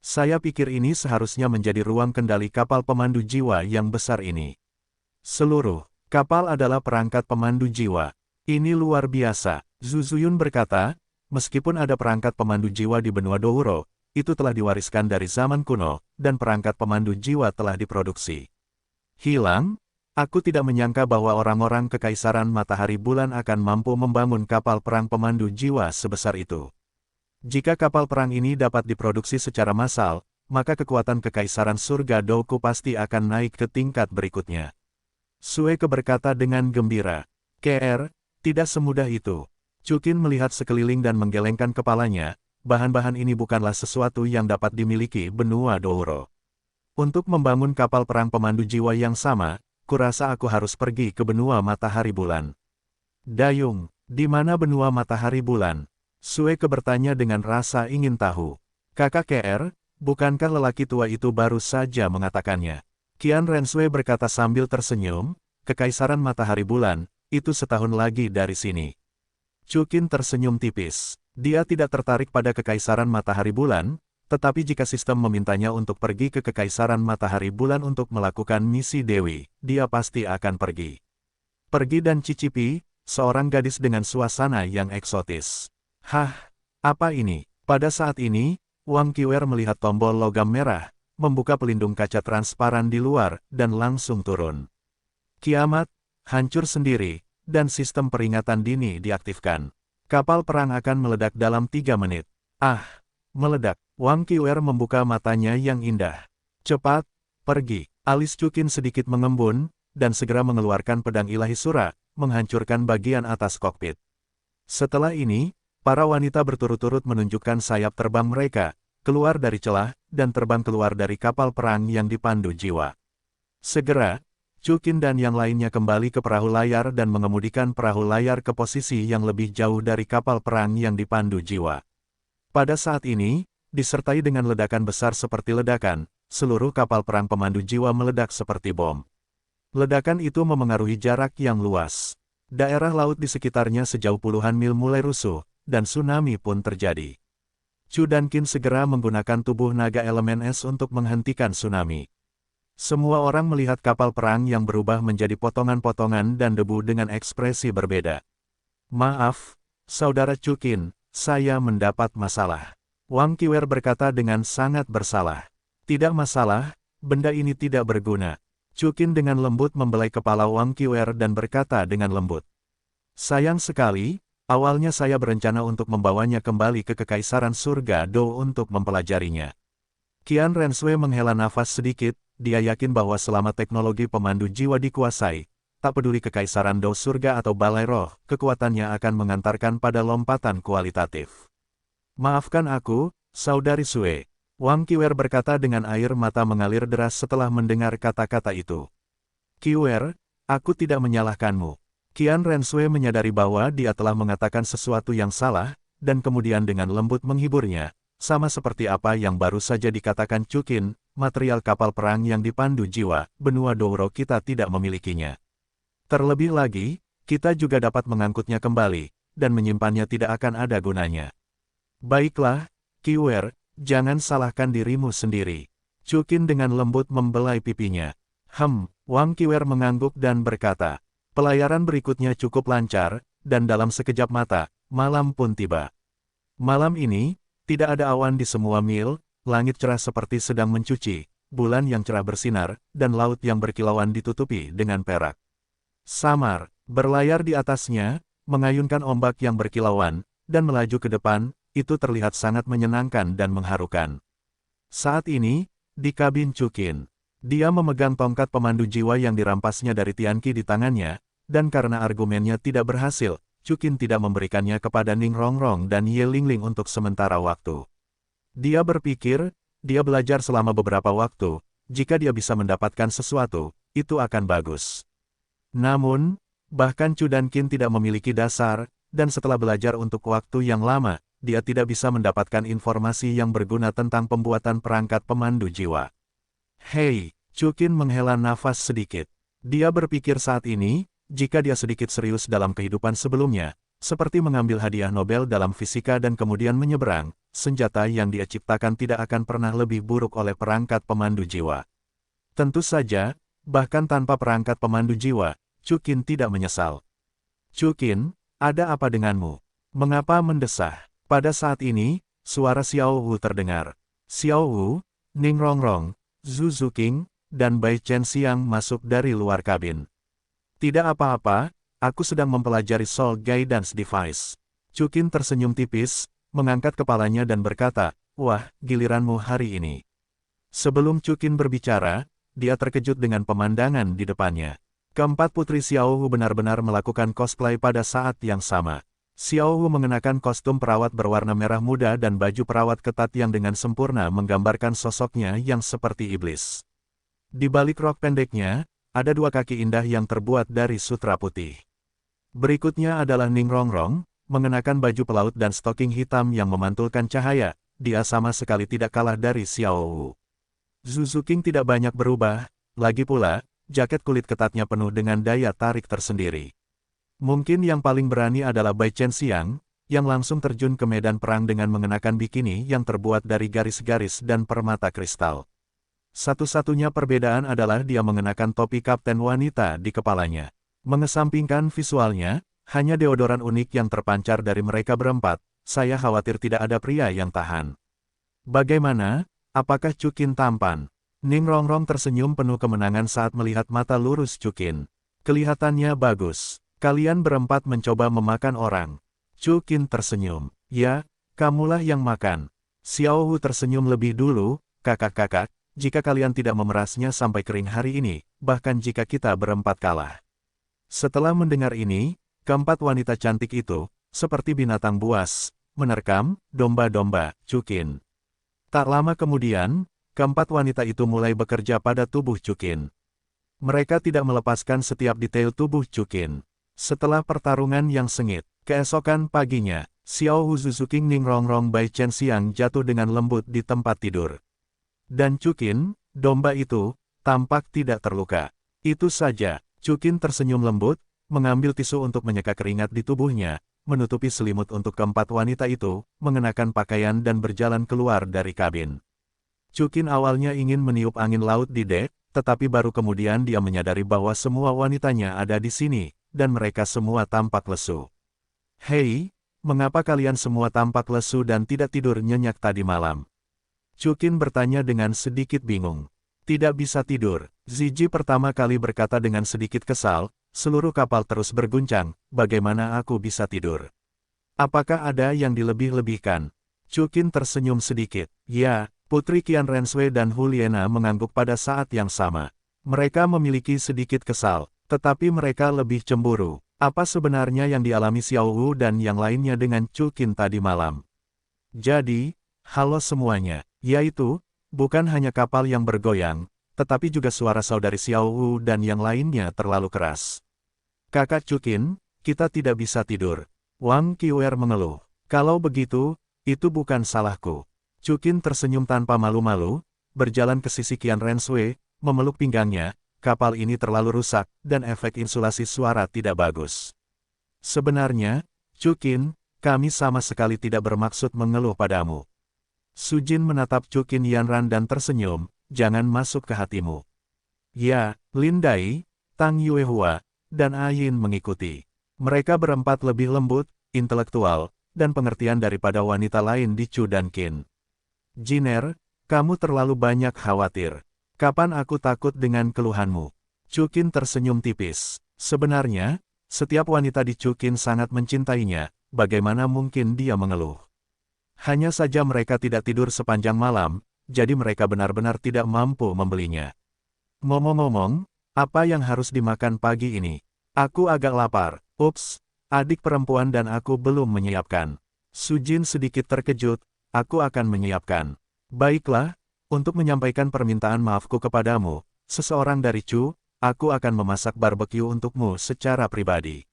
Saya pikir ini seharusnya menjadi ruang kendali kapal pemandu jiwa yang besar ini. Seluruh kapal adalah perangkat pemandu jiwa. Ini luar biasa, Zuzuyun berkata. Meskipun ada perangkat pemandu jiwa di benua Douro, itu telah diwariskan dari zaman kuno, dan perangkat pemandu jiwa telah diproduksi. Hilang? Aku tidak menyangka bahwa orang-orang Kekaisaran Matahari Bulan akan mampu membangun kapal perang pemandu jiwa sebesar itu. Jika kapal perang ini dapat diproduksi secara massal, maka kekuatan Kekaisaran Surga Douku pasti akan naik ke tingkat berikutnya. Sueke berkata dengan gembira. KR, tidak semudah itu. Chukin melihat sekeliling dan menggelengkan kepalanya, bahan-bahan ini bukanlah sesuatu yang dapat dimiliki benua Douro. Untuk membangun kapal perang pemandu jiwa yang sama, kurasa aku harus pergi ke benua Matahari Bulan. Dayung, di mana benua Matahari Bulan? Sueke bertanya dengan rasa ingin tahu. Kakak KR, bukankah lelaki tua itu baru saja mengatakannya? Qian Rensui berkata sambil tersenyum, Kekaisaran Matahari Bulan, itu setahun lagi dari sini. Chukin tersenyum tipis. Dia tidak tertarik pada Kekaisaran Matahari Bulan, tetapi jika sistem memintanya untuk pergi ke Kekaisaran Matahari Bulan untuk melakukan misi Dewi, dia pasti akan pergi. Pergi dan cicipi, seorang gadis dengan suasana yang eksotis. Hah, apa ini? Pada saat ini, Wang Qiwer melihat tombol logam merah, membuka pelindung kaca transparan di luar, dan langsung turun. Kiamat, hancur sendiri. Dan sistem peringatan dini diaktifkan. Kapal perang akan meledak dalam 3 menit. Ah, meledak. Wang Qiwer membuka matanya yang indah. Cepat, pergi. Alis Chukin sedikit mengembun, dan segera mengeluarkan pedang ilahi sura, menghancurkan bagian atas kokpit. Setelah ini, para wanita berturut-turut menunjukkan sayap terbang mereka, keluar dari celah, dan terbang keluar dari kapal perang yang dipandu jiwa. Segera, Chukin dan yang lainnya kembali ke perahu layar dan mengemudikan perahu layar ke posisi yang lebih jauh dari kapal perang yang dipandu jiwa. Pada saat ini, disertai dengan ledakan besar seperti ledakan, seluruh kapal perang pemandu jiwa meledak seperti bom. Ledakan itu memengaruhi jarak yang luas. Daerah laut di sekitarnya sejauh puluhan mil mulai rusuh, dan tsunami pun terjadi. Chu dan Qin segera menggunakan tubuh naga elemen es untuk menghentikan tsunami. Semua orang melihat kapal perang yang berubah menjadi potongan-potongan dan debu dengan ekspresi berbeda. Maaf, Saudara Chukin, saya mendapat masalah. Wang Qiwer berkata dengan sangat bersalah. Tidak masalah, benda ini tidak berguna. Chukin dengan lembut membelai kepala Wang Qiwer dan berkata dengan lembut. Sayang sekali, awalnya saya berencana untuk membawanya kembali ke Kekaisaran Surga Dou untuk mempelajarinya. Qian Rensui menghela nafas sedikit. Dia yakin bahwa selama teknologi pemandu jiwa dikuasai, tak peduli Kekaisaran Dou Surga atau Balai Roh, kekuatannya akan mengantarkan pada lompatan kualitatif. Maafkan aku, Saudari Sue. Wang Qiwer berkata dengan air mata mengalir deras setelah mendengar kata-kata itu. Qiwer, aku tidak menyalahkanmu. Qian Renshui menyadari bahwa dia telah mengatakan sesuatu yang salah, dan kemudian dengan lembut menghiburnya, sama seperti apa yang baru saja dikatakan Chukin, material kapal perang yang dipandu jiwa, benua Douro kita tidak memilikinya. Terlebih lagi, kita juga dapat mengangkutnya kembali, dan menyimpannya tidak akan ada gunanya. Baiklah, Qiwer, jangan salahkan dirimu sendiri. Chukin dengan lembut membelai pipinya. Wang Qiwer mengangguk dan berkata, pelayaran berikutnya cukup lancar, dan dalam sekejap mata, malam pun tiba. Malam ini, tidak ada awan di semua mil, langit cerah seperti sedang mencuci, bulan yang cerah bersinar, dan laut yang berkilauan ditutupi dengan perak. Samar, berlayar di atasnya, mengayunkan ombak yang berkilauan, dan melaju ke depan, itu terlihat sangat menyenangkan dan mengharukan. Saat ini, di kabin Chukin, dia memegang tongkat pemandu jiwa yang dirampasnya dari Tianqi di tangannya, dan karena argumennya tidak berhasil, Chukin tidak memberikannya kepada Ning Rongrong dan Ye Lingling untuk sementara waktu. Dia berpikir, dia belajar selama beberapa waktu, jika dia bisa mendapatkan sesuatu, itu akan bagus. Namun, bahkan Chu dan Qin tidak memiliki dasar, dan setelah belajar untuk waktu yang lama, dia tidak bisa mendapatkan informasi yang berguna tentang pembuatan perangkat pemandu jiwa. Hei, Chukin menghela nafas sedikit. Dia berpikir saat ini, jika dia sedikit serius dalam kehidupan sebelumnya, seperti mengambil hadiah Nobel dalam fisika dan kemudian menyeberang, senjata yang dia ciptakan tidak akan pernah lebih buruk oleh perangkat pemandu jiwa. Tentu saja, bahkan tanpa perangkat pemandu jiwa, Chukin tidak menyesal. Chukin, ada apa denganmu? Mengapa mendesah? Pada saat ini, suara Xiao Wu terdengar. Xiao Wu, Ning Rongrong, Zhu Zuqing, dan Bai Chen Xiang masuk dari luar kabin. Tidak apa-apa, aku sedang mempelajari Soul Guidance Device. Chukin tersenyum tipis, mengangkat kepalanya dan berkata, wah, giliranmu hari ini. Sebelum Chukin berbicara, dia terkejut dengan pemandangan di depannya. Keempat putri Xiao Wu benar-benar melakukan cosplay pada saat yang sama. Xiao Wu mengenakan kostum perawat berwarna merah muda dan baju perawat ketat yang dengan sempurna menggambarkan sosoknya yang seperti iblis. Di balik rok pendeknya, ada dua kaki indah yang terbuat dari sutra putih. Berikutnya adalah Ning Rongrong, mengenakan baju pelaut dan stoking hitam yang memantulkan cahaya, dia sama sekali tidak kalah dari Xiao Wu. Zhu Zuqing tidak banyak berubah, lagi pula, jaket kulit ketatnya penuh dengan daya tarik tersendiri. Mungkin yang paling berani adalah Bai Chen Xiang, yang langsung terjun ke medan perang dengan mengenakan bikini yang terbuat dari garis-garis dan permata kristal. Satu-satunya perbedaan adalah dia mengenakan topi kapten wanita di kepalanya. Mengesampingkan visualnya, hanya deodoran unik yang terpancar dari mereka berempat, saya khawatir tidak ada pria yang tahan. Bagaimana? Apakah Chukin tampan? Ning Rongrong tersenyum penuh kemenangan saat melihat mata lurus Chukin. Kelihatannya bagus. Kalian berempat mencoba memakan orang. Chukin tersenyum. Ya, kamulah yang makan. Xiao Wu tersenyum lebih dulu, kakak-kakak, jika kalian tidak memerasnya sampai kering hari ini, bahkan jika kita berempat kalah. Setelah mendengar ini, keempat wanita cantik itu, seperti binatang buas, menerkam domba-domba Chukin. Tak lama kemudian, keempat wanita itu mulai bekerja pada tubuh Chukin. Mereka tidak melepaskan setiap detail tubuh Chukin. Setelah pertarungan yang sengit, keesokan paginya, Xiao Wu Zhu Zuqing Ning Rongrong Bai Chen Xiang jatuh dengan lembut di tempat tidur. Dan Chukin, domba itu, tampak tidak terluka. Itu saja, Chukin tersenyum lembut, mengambil tisu untuk menyeka keringat di tubuhnya, menutupi selimut untuk keempat wanita itu, mengenakan pakaian dan berjalan keluar dari kabin. Chukin awalnya ingin meniup angin laut di dek, tetapi baru kemudian dia menyadari bahwa semua wanitanya ada di sini, dan mereka semua tampak lesu. Hei, mengapa kalian semua tampak lesu dan tidak tidur nyenyak tadi malam? Chukin bertanya dengan sedikit bingung. Tidak bisa tidur, Ziji pertama kali berkata dengan sedikit kesal, seluruh kapal terus berguncang, bagaimana aku bisa tidur? Apakah ada yang dilebih-lebihkan? Chukin tersenyum sedikit. Ya, Putri Qian Renshui dan Hu Liena mengangguk pada saat yang sama. Mereka memiliki sedikit kesal. Tetapi mereka lebih cemburu. Apa sebenarnya yang dialami Xiao Wu dan yang lainnya dengan Chukin tadi malam? Jadi, halo semuanya. Yaitu, bukan hanya kapal yang bergoyang, tetapi juga suara saudari Xiao Wu dan yang lainnya terlalu keras. Kakak Chukin, kita tidak bisa tidur. Wang Qiuer mengeluh. Kalau begitu, itu bukan salahku. Chukin tersenyum tanpa malu-malu, berjalan ke sisi Qian Renshui, memeluk pinggangnya. Kapal ini terlalu rusak, dan efek insulasi suara tidak bagus. Sebenarnya, Chukin, kami sama sekali tidak bermaksud mengeluh padamu. Sujin menatap Chukin Yanran dan tersenyum, jangan masuk ke hatimu. Ya, Lin Dai, Tang Yuehua, dan Ayin mengikuti. Mereka berempat lebih lembut, intelektual, dan pengertian daripada wanita lain di Chu dan Qin. Jiner, kamu terlalu banyak khawatir. Kapan aku takut dengan keluhanmu? Chukin tersenyum tipis. Sebenarnya, setiap wanita di Chukin sangat mencintainya, bagaimana mungkin dia mengeluh? Hanya saja mereka tidak tidur sepanjang malam, jadi mereka benar-benar tidak mampu membelinya. Ngomong-ngomong, apa yang harus dimakan pagi ini? Aku agak lapar. Ups, adik perempuan dan aku belum menyiapkan. Sujin sedikit terkejut, aku akan menyiapkan. Baiklah, untuk menyampaikan permintaan maafku kepadamu, seseorang dari Chu, aku akan memasak barbeque untukmu secara pribadi.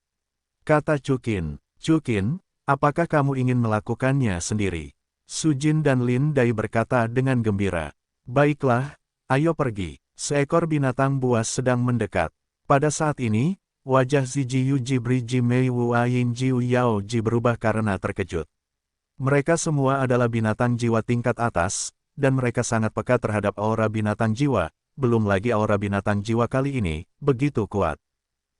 Kata Chukin. Chukin, apakah kamu ingin melakukannya sendiri? Sujin dan Lin Dai berkata dengan gembira. Baiklah, ayo pergi. Seekor binatang buas sedang mendekat. Pada saat ini, wajah Zijiu Jibri Jimei Wu Ayin Jiu Yao Ji berubah karena terkejut. Mereka semua adalah binatang jiwa tingkat atas, dan mereka sangat peka terhadap aura binatang jiwa, belum lagi aura binatang jiwa kali ini, begitu kuat.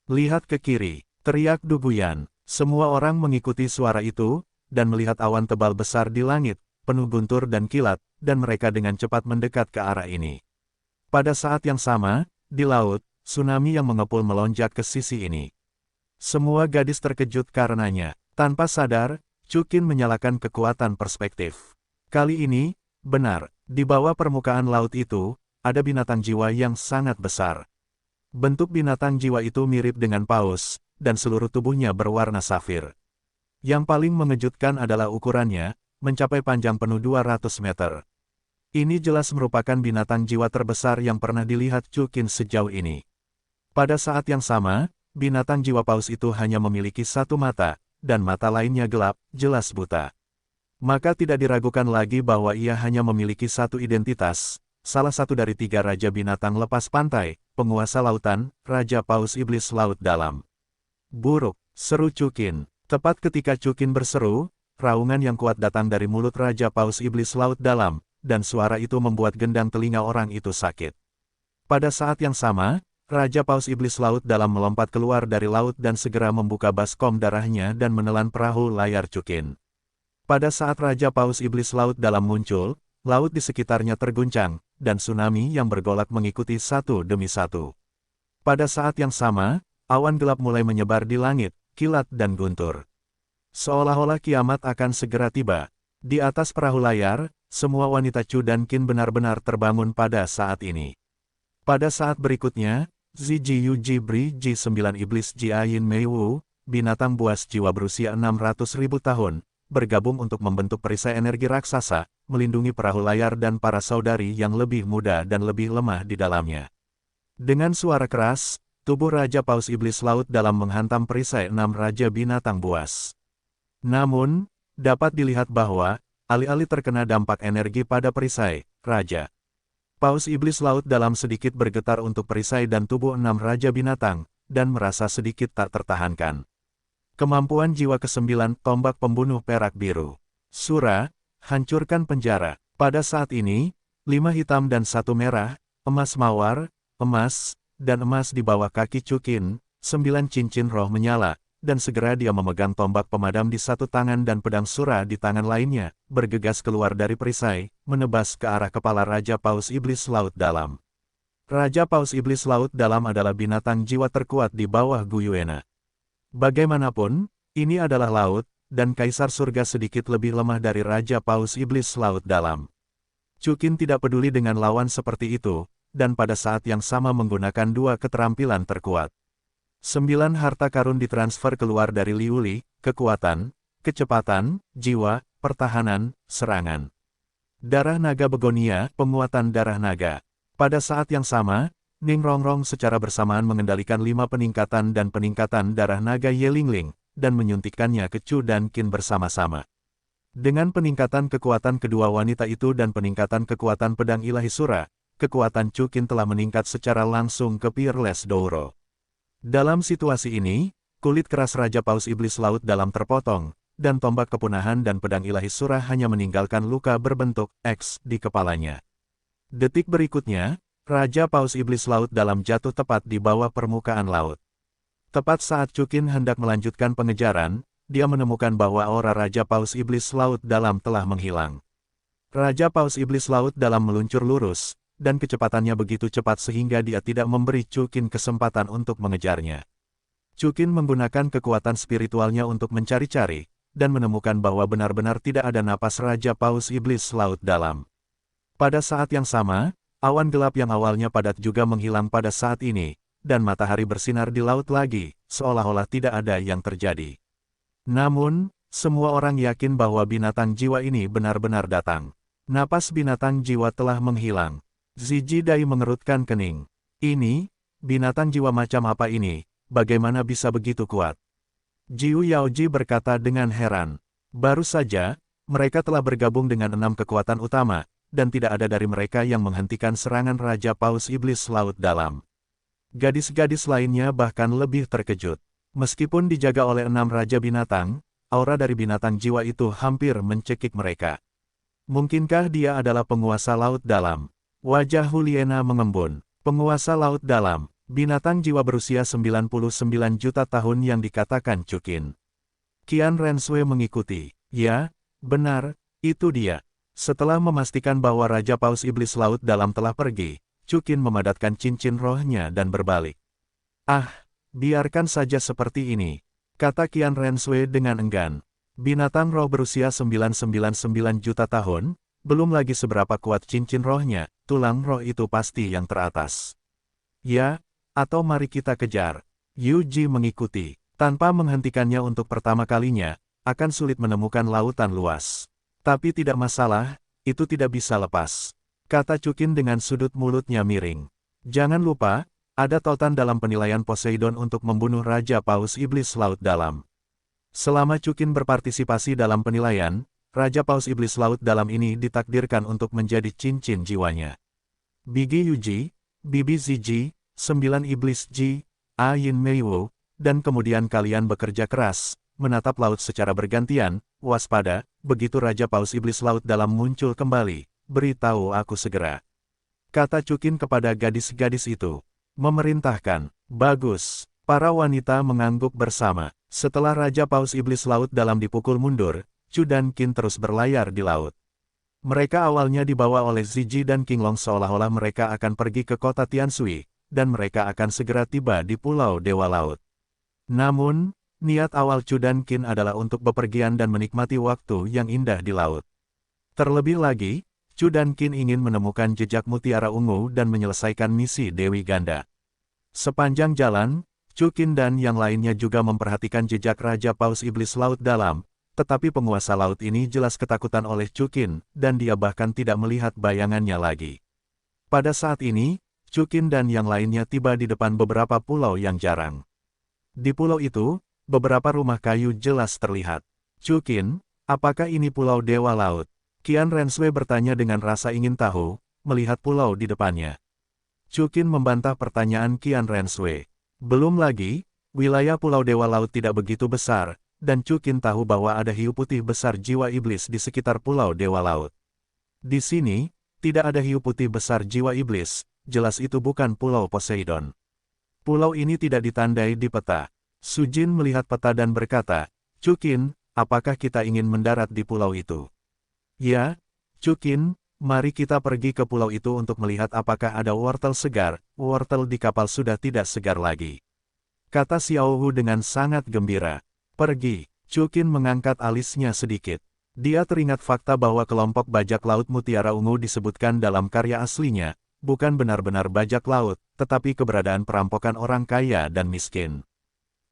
Lihat ke kiri, teriak Du Guyan. Semua orang mengikuti suara itu, dan melihat awan tebal besar di langit, penuh guntur dan kilat, dan mereka dengan cepat mendekat ke arah ini. Pada saat yang sama, di laut, tsunami yang mengepul melonjak ke sisi ini. Semua gadis terkejut karenanya. Tanpa sadar, Chukin menyalakan kekuatan perspektif. Kali ini, benar, di bawah permukaan laut itu, ada binatang jiwa yang sangat besar. Bentuk binatang jiwa itu mirip dengan paus, dan seluruh tubuhnya berwarna safir. Yang paling mengejutkan adalah ukurannya, mencapai panjang penuh 200 meter. Ini jelas merupakan binatang jiwa terbesar yang pernah dilihat Chukin sejauh ini. Pada saat yang sama, binatang jiwa paus itu hanya memiliki satu mata, dan mata lainnya gelap, jelas buta. Maka tidak diragukan lagi bahwa ia hanya memiliki satu identitas, salah satu dari tiga raja binatang lepas pantai, penguasa lautan, Raja Paus Iblis Laut Dalam. Buruk, seru Chukin. Tepat ketika Chukin berseru, raungan yang kuat datang dari mulut Raja Paus Iblis Laut Dalam, dan suara itu membuat gendang telinga orang itu sakit. Pada saat yang sama, Raja Paus Iblis Laut Dalam melompat keluar dari laut dan segera membuka baskom darahnya dan menelan perahu layar Chukin. Pada saat Raja Paus Iblis Laut Dalam muncul, laut di sekitarnya terguncang, dan tsunami yang bergolak mengikuti satu demi satu. Pada saat yang sama, awan gelap mulai menyebar di langit, kilat dan guntur. Seolah-olah kiamat akan segera tiba. Di atas perahu layar, semua wanita Chu dan Qin benar-benar terbangun pada saat ini. Pada saat berikutnya, Zijiu Jibri Ji9 Iblis Ji Ayin Mei Wu, binatang buas jiwa berusia 600.000 tahun, bergabung untuk membentuk perisai energi raksasa, melindungi perahu layar dan para saudari yang lebih muda dan lebih lemah di dalamnya. Dengan suara keras, tubuh Raja Paus Iblis Laut Dalam menghantam perisai 6 raja binatang buas. Namun, dapat dilihat bahwa, alih-alih terkena dampak energi pada perisai, Raja Paus Iblis Laut Dalam sedikit bergetar untuk perisai dan tubuh 6 raja binatang, dan merasa sedikit tak tertahankan. Kemampuan jiwa ke-9 tombak pembunuh perak biru. Sura, hancurkan penjara. Pada saat ini, 5 hitam dan 1 merah, emas mawar, emas, dan emas di bawah kaki Chukin, 9 cincin roh menyala, dan segera dia memegang tombak pemadam di satu tangan dan pedang Sura di tangan lainnya, bergegas keluar dari perisai, menebas ke arah kepala Raja Paus Iblis Laut Dalam. Raja Paus Iblis Laut Dalam adalah binatang jiwa terkuat di bawah Guyuena. Bagaimanapun, ini adalah laut, dan Kaisar Surga sedikit lebih lemah dari Raja Paus Iblis Laut Dalam. Chukin tidak peduli dengan lawan seperti itu, dan pada saat yang sama menggunakan 2 keterampilan terkuat. 9 harta karun ditransfer keluar dari Liuli, kekuatan, kecepatan, jiwa, pertahanan, serangan. Darah naga begonia, penguatan darah naga. Pada saat yang sama, Ning Rongrong secara bersamaan mengendalikan 5 peningkatan dan peningkatan darah naga Yelingling, dan menyuntikkannya ke Chu dan Qin bersama-sama. Dengan peningkatan kekuatan kedua wanita itu dan peningkatan kekuatan pedang ilahi Sura, kekuatan Chu Qin telah meningkat secara langsung ke Peerless Douro. Dalam situasi ini, kulit keras Raja Paus Iblis Laut Dalam terpotong, dan tombak kepunahan dan pedang ilahi Sura hanya meninggalkan luka berbentuk X di kepalanya. Detik berikutnya, Raja Paus Iblis Laut Dalam jatuh tepat di bawah permukaan laut. Tepat saat Chu Qin hendak melanjutkan pengejaran, dia menemukan bahwa aura Raja Paus Iblis Laut Dalam telah menghilang. Raja Paus Iblis Laut Dalam meluncur lurus, dan kecepatannya begitu cepat sehingga dia tidak memberi Chu Qin kesempatan untuk mengejarnya. Chu Qin menggunakan kekuatan spiritualnya untuk mencari-cari, dan menemukan bahwa benar-benar tidak ada napas Raja Paus Iblis Laut Dalam. Pada saat yang sama, awan gelap yang awalnya padat juga menghilang pada saat ini, dan matahari bersinar di laut lagi, seolah-olah tidak ada yang terjadi. Namun, semua orang yakin bahwa binatang jiwa ini benar-benar datang. Napas binatang jiwa telah menghilang. Ziji Dai mengerutkan kening. Ini, binatang jiwa macam apa ini, bagaimana bisa begitu kuat? Jiu Yaoji berkata dengan heran. Baru saja, mereka telah bergabung dengan 6 kekuatan utama, dan tidak ada dari mereka yang menghentikan serangan Raja Paus Iblis Laut Dalam. Gadis-gadis lainnya bahkan lebih terkejut. Meskipun dijaga oleh 6 Raja Binatang, aura dari binatang jiwa itu hampir mencekik mereka. Mungkinkah dia adalah penguasa Laut Dalam? Wajah Huliena mengembun. Penguasa Laut Dalam, binatang jiwa berusia 99 juta tahun yang dikatakan Chu Qin. Qian Renshui mengikuti. Ya, benar, itu dia. Setelah memastikan bahwa Raja Paus Iblis Laut Dalam telah pergi, Chu Qin memadatkan cincin rohnya dan berbalik. Ah, biarkan saja seperti ini, kata Qian Renshui dengan enggan. Binatang roh berusia 999 juta tahun, belum lagi seberapa kuat cincin rohnya, tulang roh itu pasti yang teratas. Ya, atau mari kita kejar. Yu Ji mengikuti. Tanpa menghentikannya untuk pertama kalinya, akan sulit menemukan lautan luas. Tapi tidak masalah, itu tidak bisa lepas, kata Chu Qin dengan sudut mulutnya miring. Jangan lupa, ada tautan dalam penilaian Poseidon untuk membunuh Raja Paus Iblis Laut Dalam. Selama Chu Qin berpartisipasi dalam penilaian, Raja Paus Iblis Laut Dalam ini ditakdirkan untuk menjadi cincin jiwanya. Bigi Yuji, Bibi Ziji, 9 Iblis Ji, Ayin Meiwu, dan kemudian kalian bekerja keras, menatap laut secara bergantian, waspada, begitu Raja Paus Iblis Laut Dalam muncul kembali, beritahu aku segera. Kata Chu Qin kepada gadis-gadis itu. Memerintahkan. Bagus. Para wanita mengangguk bersama. Setelah Raja Paus Iblis Laut Dalam dipukul mundur, Chu dan Qin terus berlayar di laut. Mereka awalnya dibawa oleh Ziji dan Qinglong seolah-olah mereka akan pergi ke kota Tianshui, dan mereka akan segera tiba di Pulau Dewa Laut. Namun, niat awal Chu dan Qin adalah untuk bepergian dan menikmati waktu yang indah di laut. Terlebih lagi, Chu dan Qin ingin menemukan jejak mutiara ungu dan menyelesaikan misi Dewi Ganda. Sepanjang jalan, Chu Qin dan yang lainnya juga memperhatikan jejak Raja Paus Iblis Laut Dalam, tetapi penguasa laut ini jelas ketakutan oleh Chu Qin, dan dia bahkan tidak melihat bayangannya lagi. Pada saat ini, Chu Qin dan yang lainnya tiba di depan beberapa pulau yang jarang. Di pulau itu, beberapa rumah kayu jelas terlihat. Chu Qin, apakah ini Pulau Dewa Laut? Qian Renshui bertanya dengan rasa ingin tahu, melihat pulau di depannya. Chu Qin membantah pertanyaan Qian Renshui. Belum lagi, wilayah Pulau Dewa Laut tidak begitu besar, dan Chu Qin tahu bahwa ada hiu putih besar jiwa iblis di sekitar Pulau Dewa Laut. Di sini, tidak ada hiu putih besar jiwa iblis, jelas itu bukan Pulau Poseidon. Pulau ini tidak ditandai di peta. Su Jin melihat peta dan berkata, Chu Qin, apakah kita ingin mendarat di pulau itu? Ya, Chu Qin, mari kita pergi ke pulau itu untuk melihat apakah ada wortel segar. Wortel di kapal sudah tidak segar lagi, kata Xiao Hu dengan sangat gembira. Pergi. Chu Qin mengangkat alisnya sedikit. Dia teringat fakta bahwa kelompok bajak laut Mutiara Ungu disebutkan dalam karya aslinya, bukan benar-benar bajak laut, tetapi keberadaan perampokan orang kaya dan miskin.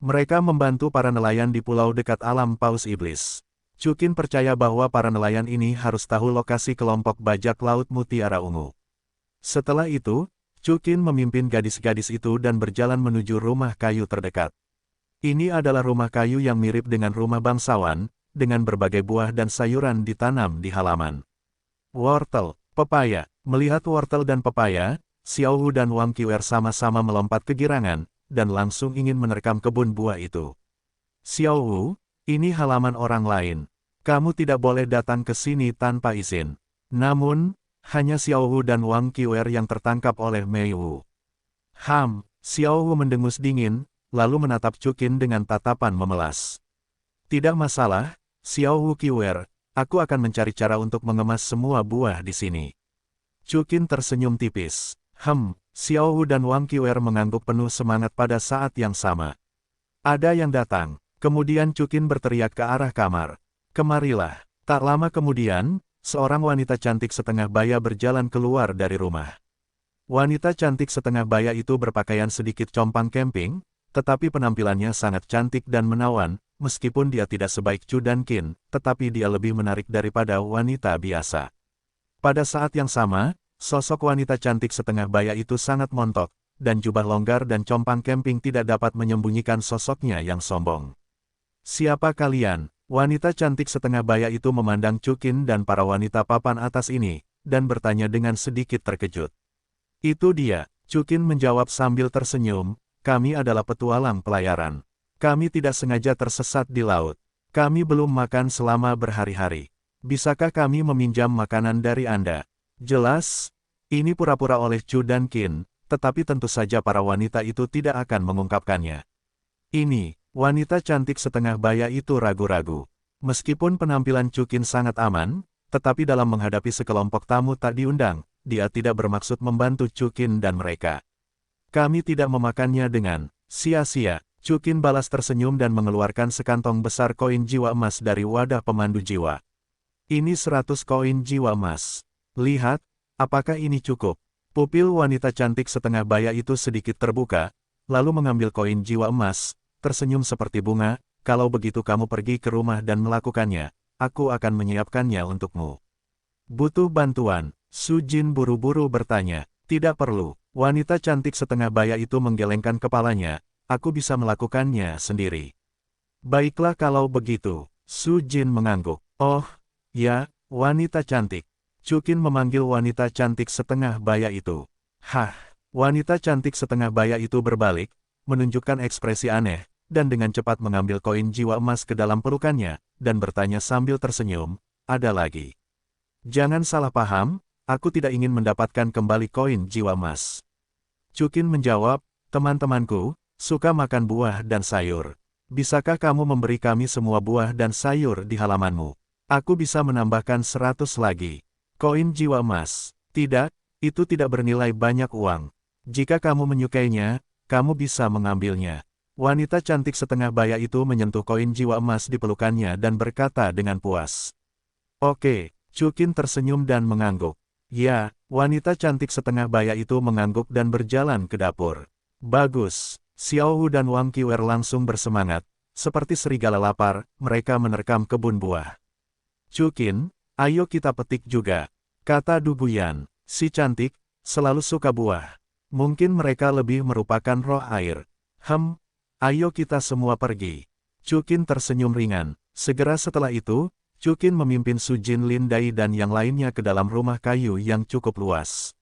Mereka membantu para nelayan di pulau dekat alam Paus Iblis. Chukin percaya bahwa para nelayan ini harus tahu lokasi kelompok bajak laut Mutiara Ungu. Setelah itu, Chukin memimpin gadis-gadis itu dan berjalan menuju rumah kayu terdekat. Ini adalah rumah kayu yang mirip dengan rumah bangsawan, dengan berbagai buah dan sayuran ditanam di halaman. Wortel, pepaya. Melihat wortel dan pepaya, Xiaohu dan Wang Qiuer sama-sama melompat kegirangan, dan langsung ingin menerkam kebun buah itu. Xiaohu, ini halaman orang lain. Kamu tidak boleh datang ke sini tanpa izin. Namun, hanya Xiaohu dan Wang Qiuer yang tertangkap oleh Mei Wu. Xiaohu mendengus dingin, lalu menatap Chukin dengan tatapan memelas. Tidak masalah, Xiaohu Qiuer, aku akan mencari cara untuk mengemas semua buah di sini. Chukin tersenyum tipis. Xiaohu dan Wang Qiuer mengangguk penuh semangat pada saat yang sama. Ada yang datang. Kemudian Chukin berteriak ke arah kamar. Kemarilah. Tak lama kemudian, seorang wanita cantik setengah baya berjalan keluar dari rumah. Wanita cantik setengah baya itu berpakaian sedikit compang camping, tetapi penampilannya sangat cantik dan menawan, meskipun dia tidak sebaik Chu dan Qin, tetapi dia lebih menarik daripada wanita biasa. Pada saat yang sama, sosok wanita cantik setengah baya itu sangat montok, dan jubah longgar dan compang camping tidak dapat menyembunyikan sosoknya yang sombong. Siapa kalian? Wanita cantik setengah baya itu memandang Chukin dan para wanita papan atas ini, dan bertanya dengan sedikit terkejut. Itu dia, Chukin menjawab sambil tersenyum, kami adalah petualang pelayaran. Kami tidak sengaja tersesat di laut. Kami belum makan selama berhari-hari. Bisakah kami meminjam makanan dari Anda? Jelas, ini pura-pura oleh Chu dan Qin, tetapi tentu saja para wanita itu tidak akan mengungkapkannya. Ini, wanita cantik setengah baya itu ragu-ragu. Meskipun penampilan Chukin sangat aman, tetapi dalam menghadapi sekelompok tamu tak diundang, dia tidak bermaksud membantu Chukin dan mereka. Kami tidak memakannya dengan sia-sia. Chukin balas tersenyum dan mengeluarkan sekantong besar koin jiwa emas dari wadah pemandu jiwa. Ini 100 koin jiwa emas. Lihat, apakah ini cukup? Pupil wanita cantik setengah baya itu sedikit terbuka, lalu mengambil koin jiwa emas, tersenyum seperti bunga, kalau begitu kamu pergi ke rumah dan melakukannya, aku akan menyiapkannya untukmu. Butuh bantuan? Su Jin buru-buru bertanya. Tidak perlu. Wanita cantik setengah baya itu menggelengkan kepalanya, aku bisa melakukannya sendiri. Baiklah kalau begitu. Su Jin mengangguk. Oh, ya, wanita cantik. Chukin memanggil wanita cantik setengah baya itu. Wanita cantik setengah baya itu berbalik, menunjukkan ekspresi aneh, dan dengan cepat mengambil koin jiwa emas ke dalam pelukannya, dan bertanya sambil tersenyum, ada lagi. Jangan salah paham, aku tidak ingin mendapatkan kembali koin jiwa emas. Chukin menjawab, teman-temanku, suka makan buah dan sayur. Bisakah kamu memberi kami semua buah dan sayur di halamanmu? Aku bisa menambahkan 100 lagi. Koin jiwa emas. Tidak, itu tidak bernilai banyak uang. Jika kamu menyukainya, kamu bisa mengambilnya. Wanita cantik setengah baya itu menyentuh koin jiwa emas di pelukannya dan berkata dengan puas. Oke, Chukin tersenyum dan mengangguk. Ya, wanita cantik setengah baya itu mengangguk dan berjalan ke dapur. Bagus, Xiaohu dan Wang Qiuer langsung bersemangat. Seperti serigala lapar, mereka menerkam kebun buah. Chukin, ayo kita petik juga, kata Du Guyan. Si cantik, selalu suka buah. Mungkin mereka lebih merupakan roh air. Ayo kita semua pergi. Chukin tersenyum ringan. Segera setelah itu, Chukin memimpin Su Jin Lindai dan yang lainnya ke dalam rumah kayu yang cukup luas.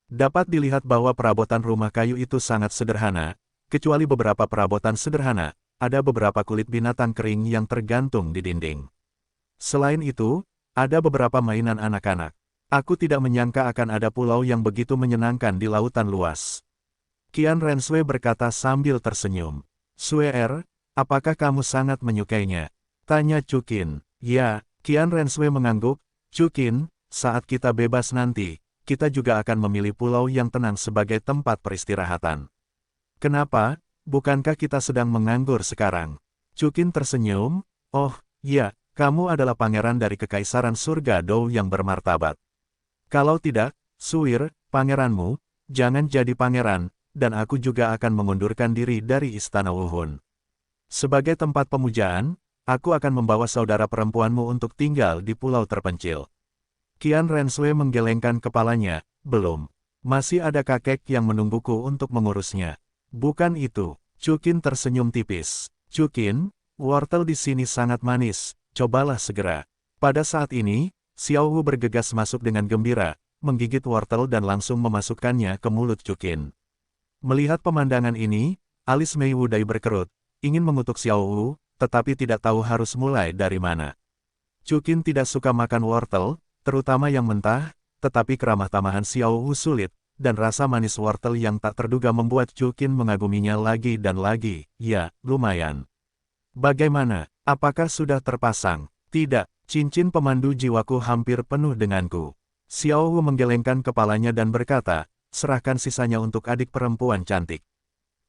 Dapat dilihat bahwa perabotan rumah kayu itu sangat sederhana, kecuali beberapa perabotan sederhana, ada beberapa kulit binatang kering yang tergantung di dinding. Selain itu, ada beberapa mainan anak-anak. Aku tidak menyangka akan ada pulau yang begitu menyenangkan di lautan luas. Qian Renshui berkata sambil tersenyum. Suer, apakah kamu sangat menyukainya? Tanya Chukin. Ya, Qian Renshui mengangguk. Chukin, saat kita bebas nanti, kita juga akan memilih pulau yang tenang sebagai tempat peristirahatan. Kenapa? Bukankah kita sedang menganggur sekarang? Chukin tersenyum. Oh, ya, kamu adalah pangeran dari Kekaisaran Surga Dou yang bermartabat. Kalau tidak, Suir, pangeranmu, jangan jadi pangeran, dan aku juga akan mengundurkan diri dari Istana Wuhun. Sebagai tempat pemujaan, aku akan membawa saudara perempuanmu untuk tinggal di pulau terpencil. Qian Renshui menggelengkan kepalanya, belum. Masih ada kakek yang menungguku untuk mengurusnya. Bukan itu. Chu Qin tersenyum tipis. Chu Qin, wortel di sini sangat manis, cobalah segera. Pada saat ini, Xiao Wu bergegas masuk dengan gembira, menggigit wortel dan langsung memasukkannya ke mulut Chu Qin. Melihat pemandangan ini, alis Mei Wu Dai berkerut, ingin mengutuk Xiao Wu, tetapi tidak tahu harus mulai dari mana. Chu Qin tidak suka makan wortel, terutama yang mentah, tetapi keramah tamahan Xiao Wu sulit, dan rasa manis wortel yang tak terduga membuat Chu Qin mengaguminya lagi dan lagi. Ya, lumayan. Bagaimana? Apakah sudah terpasang? Tidak, cincin pemandu jiwaku hampir penuh denganku. Xiao Wu menggelengkan kepalanya dan berkata, serahkan sisanya untuk adik perempuan cantik.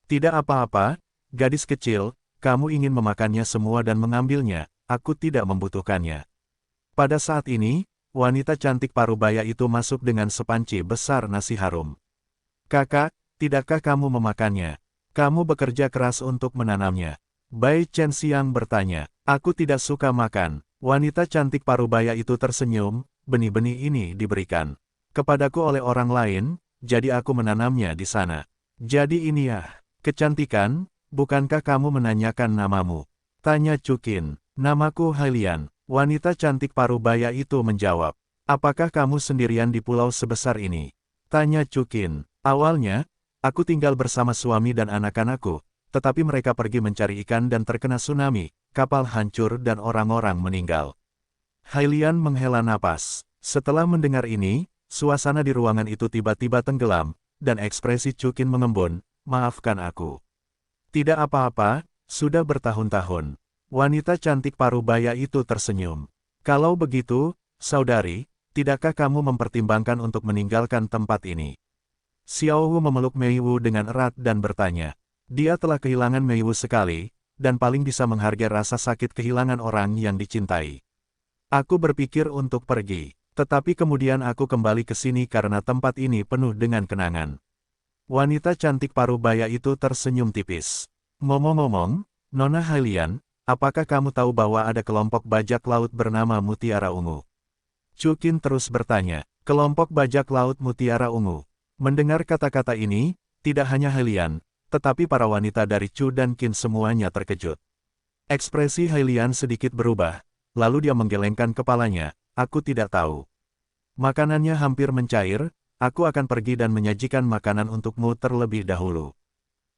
Tidak apa-apa, gadis kecil, kamu ingin memakannya semua dan mengambilnya, aku tidak membutuhkannya. Pada saat ini, wanita cantik parubaya itu masuk dengan sepanci besar nasi harum. Kakak, tidakkah kamu memakannya? Kamu bekerja keras untuk menanamnya. Bai Chen Xiang bertanya, aku tidak suka makan. Wanita cantik parubaya itu tersenyum, benih-benih ini diberikan kepadaku oleh orang lain, jadi aku menanamnya di sana. Jadi ini ya, kecantikan, bukankah kamu menanyakan namamu? Tanya Chu Qin. Namaku Hailian. Wanita cantik parubaya itu menjawab. Apakah kamu sendirian di pulau sebesar ini? Tanya Chu Qin. Awalnya, aku tinggal bersama suami dan anak-anakku, tetapi mereka pergi mencari ikan dan terkena tsunami, kapal hancur dan orang-orang meninggal. Hailian menghela napas. Setelah mendengar ini, suasana di ruangan itu tiba-tiba tenggelam, dan ekspresi Chu Qin mengembun, maafkan aku. Tidak apa-apa, sudah bertahun-tahun. Wanita cantik parubaya itu tersenyum. Kalau begitu, saudari, tidakkah kamu mempertimbangkan untuk meninggalkan tempat ini? Xiao Wu memeluk Mei Wu dengan erat dan bertanya. Dia telah kehilangan Mei Wu sekali, dan paling bisa menghargai rasa sakit kehilangan orang yang dicintai. Aku berpikir untuk pergi, tetapi kemudian aku kembali ke sini karena tempat ini penuh dengan kenangan. Wanita cantik parubaya itu tersenyum tipis. Ngomong-ngomong, Nona Hailian, apakah kamu tahu bahwa ada kelompok bajak laut bernama Mutiara Ungu? Chu Qin terus bertanya, kelompok bajak laut Mutiara Ungu. Mendengar kata-kata ini, tidak hanya Hailian, tetapi para wanita dari Chu dan Qin semuanya terkejut. Ekspresi Hailian sedikit berubah, lalu dia menggelengkan kepalanya, aku tidak tahu. Makanannya hampir mencair, aku akan pergi dan menyajikan makanan untukmu terlebih dahulu.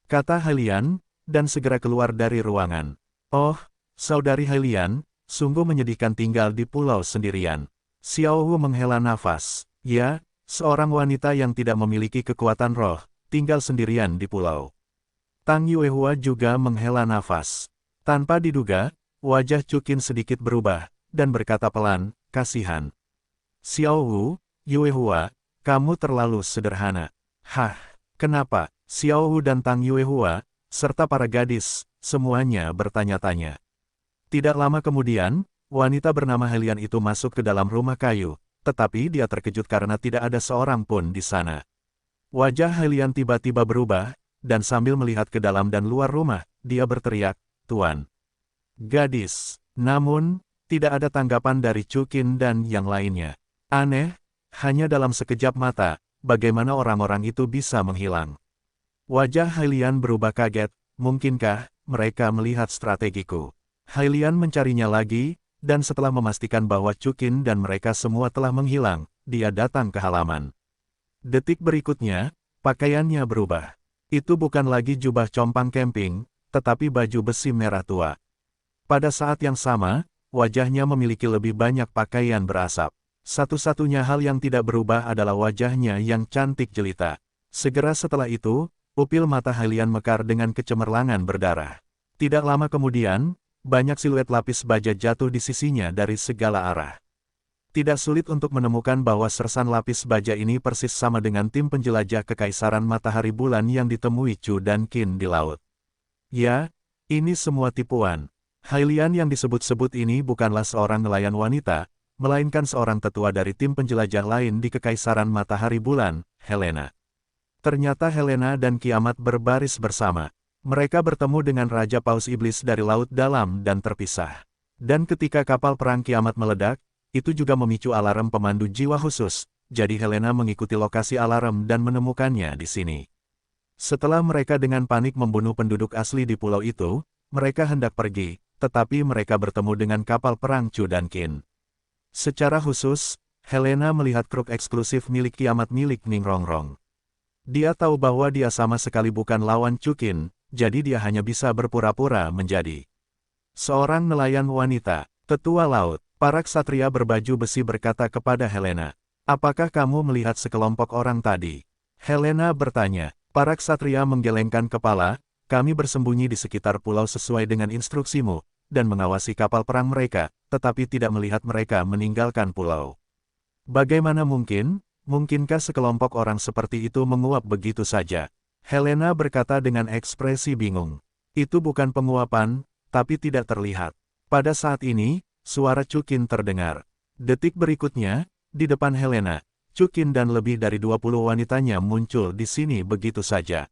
Kata Hailian, dan segera keluar dari ruangan. Oh, saudari Hailian, sungguh menyedihkan tinggal di pulau sendirian. Xiao Wu menghela nafas. Ya, seorang wanita yang tidak memiliki kekuatan roh, tinggal sendirian di pulau. Tang Yuehua juga menghela nafas. Tanpa diduga, wajah Chu Qin sedikit berubah, dan berkata pelan, kasihan. Xiao Wu, Yuehua, kamu terlalu sederhana. Hah, kenapa? Xiao Wu dan Tang Yuehua, serta para gadis, semuanya bertanya-tanya. Tidak lama kemudian, wanita bernama Hailian itu masuk ke dalam rumah kayu, tetapi dia terkejut karena tidak ada seorang pun di sana. Wajah Hailian tiba-tiba berubah, dan sambil melihat ke dalam dan luar rumah, dia berteriak, Tuan. Gadis. Namun, tidak ada tanggapan dari Chu Qin dan yang lainnya. Aneh, hanya dalam sekejap mata, bagaimana orang-orang itu bisa menghilang. Wajah Hailian berubah kaget, mungkinkah mereka melihat strategiku? Hailian mencarinya lagi, dan setelah memastikan bahwa Chu Qin dan mereka semua telah menghilang, dia datang ke halaman. Detik berikutnya, pakaiannya berubah. Itu bukan lagi jubah compang camping, tetapi baju besi merah tua. Pada saat yang sama, wajahnya memiliki lebih banyak pakaian berasap. Satu-satunya hal yang tidak berubah adalah wajahnya yang cantik jelita. Segera setelah itu, pupil mata Hailian mekar dengan kecemerlangan berdarah. Tidak lama kemudian, banyak siluet lapis baja jatuh di sisinya dari segala arah. Tidak sulit untuk menemukan bahwa sersan lapis baja ini persis sama dengan tim penjelajah kekaisaran matahari bulan yang ditemui Chu dan Qin di laut. Ya, ini semua tipuan. Hailian yang disebut-sebut ini bukanlah seorang nelayan wanita, melainkan seorang tetua dari tim penjelajah lain di kekaisaran matahari bulan, Helena. Ternyata Helena dan Kiamat berbaris bersama. Mereka bertemu dengan Raja Paus Iblis dari Laut Dalam dan terpisah. Dan ketika kapal perang kiamat meledak, itu juga memicu alarm pemandu jiwa khusus, jadi Helena mengikuti lokasi alarm dan menemukannya di sini. Setelah mereka dengan panik membunuh penduduk asli di pulau itu, mereka hendak pergi, tetapi mereka bertemu dengan kapal perang Chu dan Qin. Secara khusus, Helena melihat kruk eksklusif milik kiamat milik Ning Rongrong. Dia tahu bahwa dia sama sekali bukan lawan Chu Qin, jadi dia hanya bisa berpura-pura menjadi seorang nelayan wanita. Tetua laut, para ksatria berbaju besi berkata kepada Helena, "Apakah kamu melihat sekelompok orang tadi?" Helena bertanya. Para ksatria menggelengkan kepala, "Kami bersembunyi di sekitar pulau sesuai dengan instruksimu, dan mengawasi kapal perang mereka, tetapi tidak melihat mereka meninggalkan pulau." Bagaimana mungkin? Mungkinkah sekelompok orang seperti itu menguap begitu saja? Helena berkata dengan ekspresi bingung. Itu bukan penguapan, tapi tidak terlihat. Pada saat ini, suara Chu Qin terdengar. Detik berikutnya, di depan Helena, Chu Qin dan lebih dari 20 wanitanya muncul di sini begitu saja.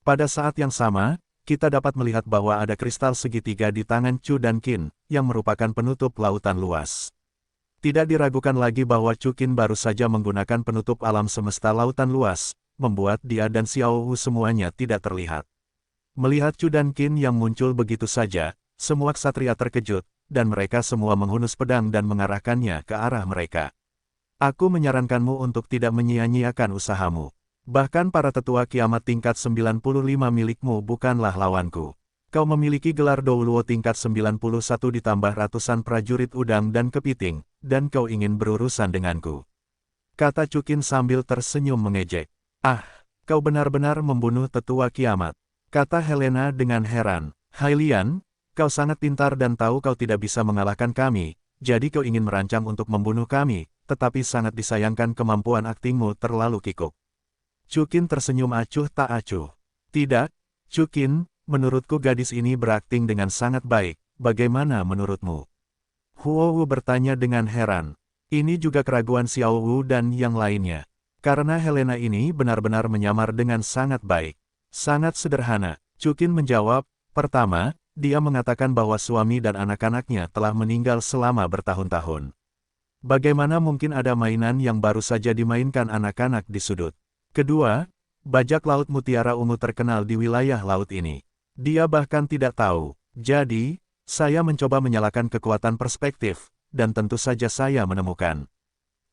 Pada saat yang sama, kita dapat melihat bahwa ada kristal segitiga di tangan Chu dan Qin, yang merupakan penutup lautan luas. Tidak diragukan lagi bahwa Chu Qin baru saja menggunakan penutup alam semesta lautan luas, membuat dia dan Xiao Wu semuanya tidak terlihat. Melihat Chu dan Qin yang muncul begitu saja, semua ksatria terkejut, dan mereka semua menghunus pedang dan mengarahkannya ke arah mereka. Aku menyarankanmu untuk tidak menyia-nyiakan usahamu. Bahkan para tetua kiamat tingkat 95 milikmu bukanlah lawanku. Kau memiliki gelar Douluo tingkat 91 ditambah ratusan prajurit udang dan kepiting, dan kau ingin berurusan denganku. Kata Chu Qin sambil tersenyum mengejek. Ah, kau benar-benar membunuh tetua kiamat. Kata Helena dengan heran. Hailian, kau sangat pintar dan tahu kau tidak bisa mengalahkan kami, jadi kau ingin merancang untuk membunuh kami, tetapi sangat disayangkan kemampuan aktingmu terlalu kikuk. Chu Qin tersenyum acuh tak acuh. Tidak, Chu Qin, menurutku gadis ini berakting dengan sangat baik, bagaimana menurutmu? Huo Wu bertanya dengan heran. Ini juga keraguan Xiao Wu dan yang lainnya. Karena Helena ini benar-benar menyamar dengan sangat baik. Sangat sederhana, Chu Qin menjawab. Pertama, dia mengatakan bahwa suami dan anak-anaknya telah meninggal selama bertahun-tahun. Bagaimana mungkin ada mainan yang baru saja dimainkan anak-anak di sudut? Kedua, bajak laut mutiara ungu terkenal di wilayah laut ini. Dia bahkan tidak tahu. Jadi, saya mencoba menyalakan kekuatan perspektif, dan tentu saja saya menemukan.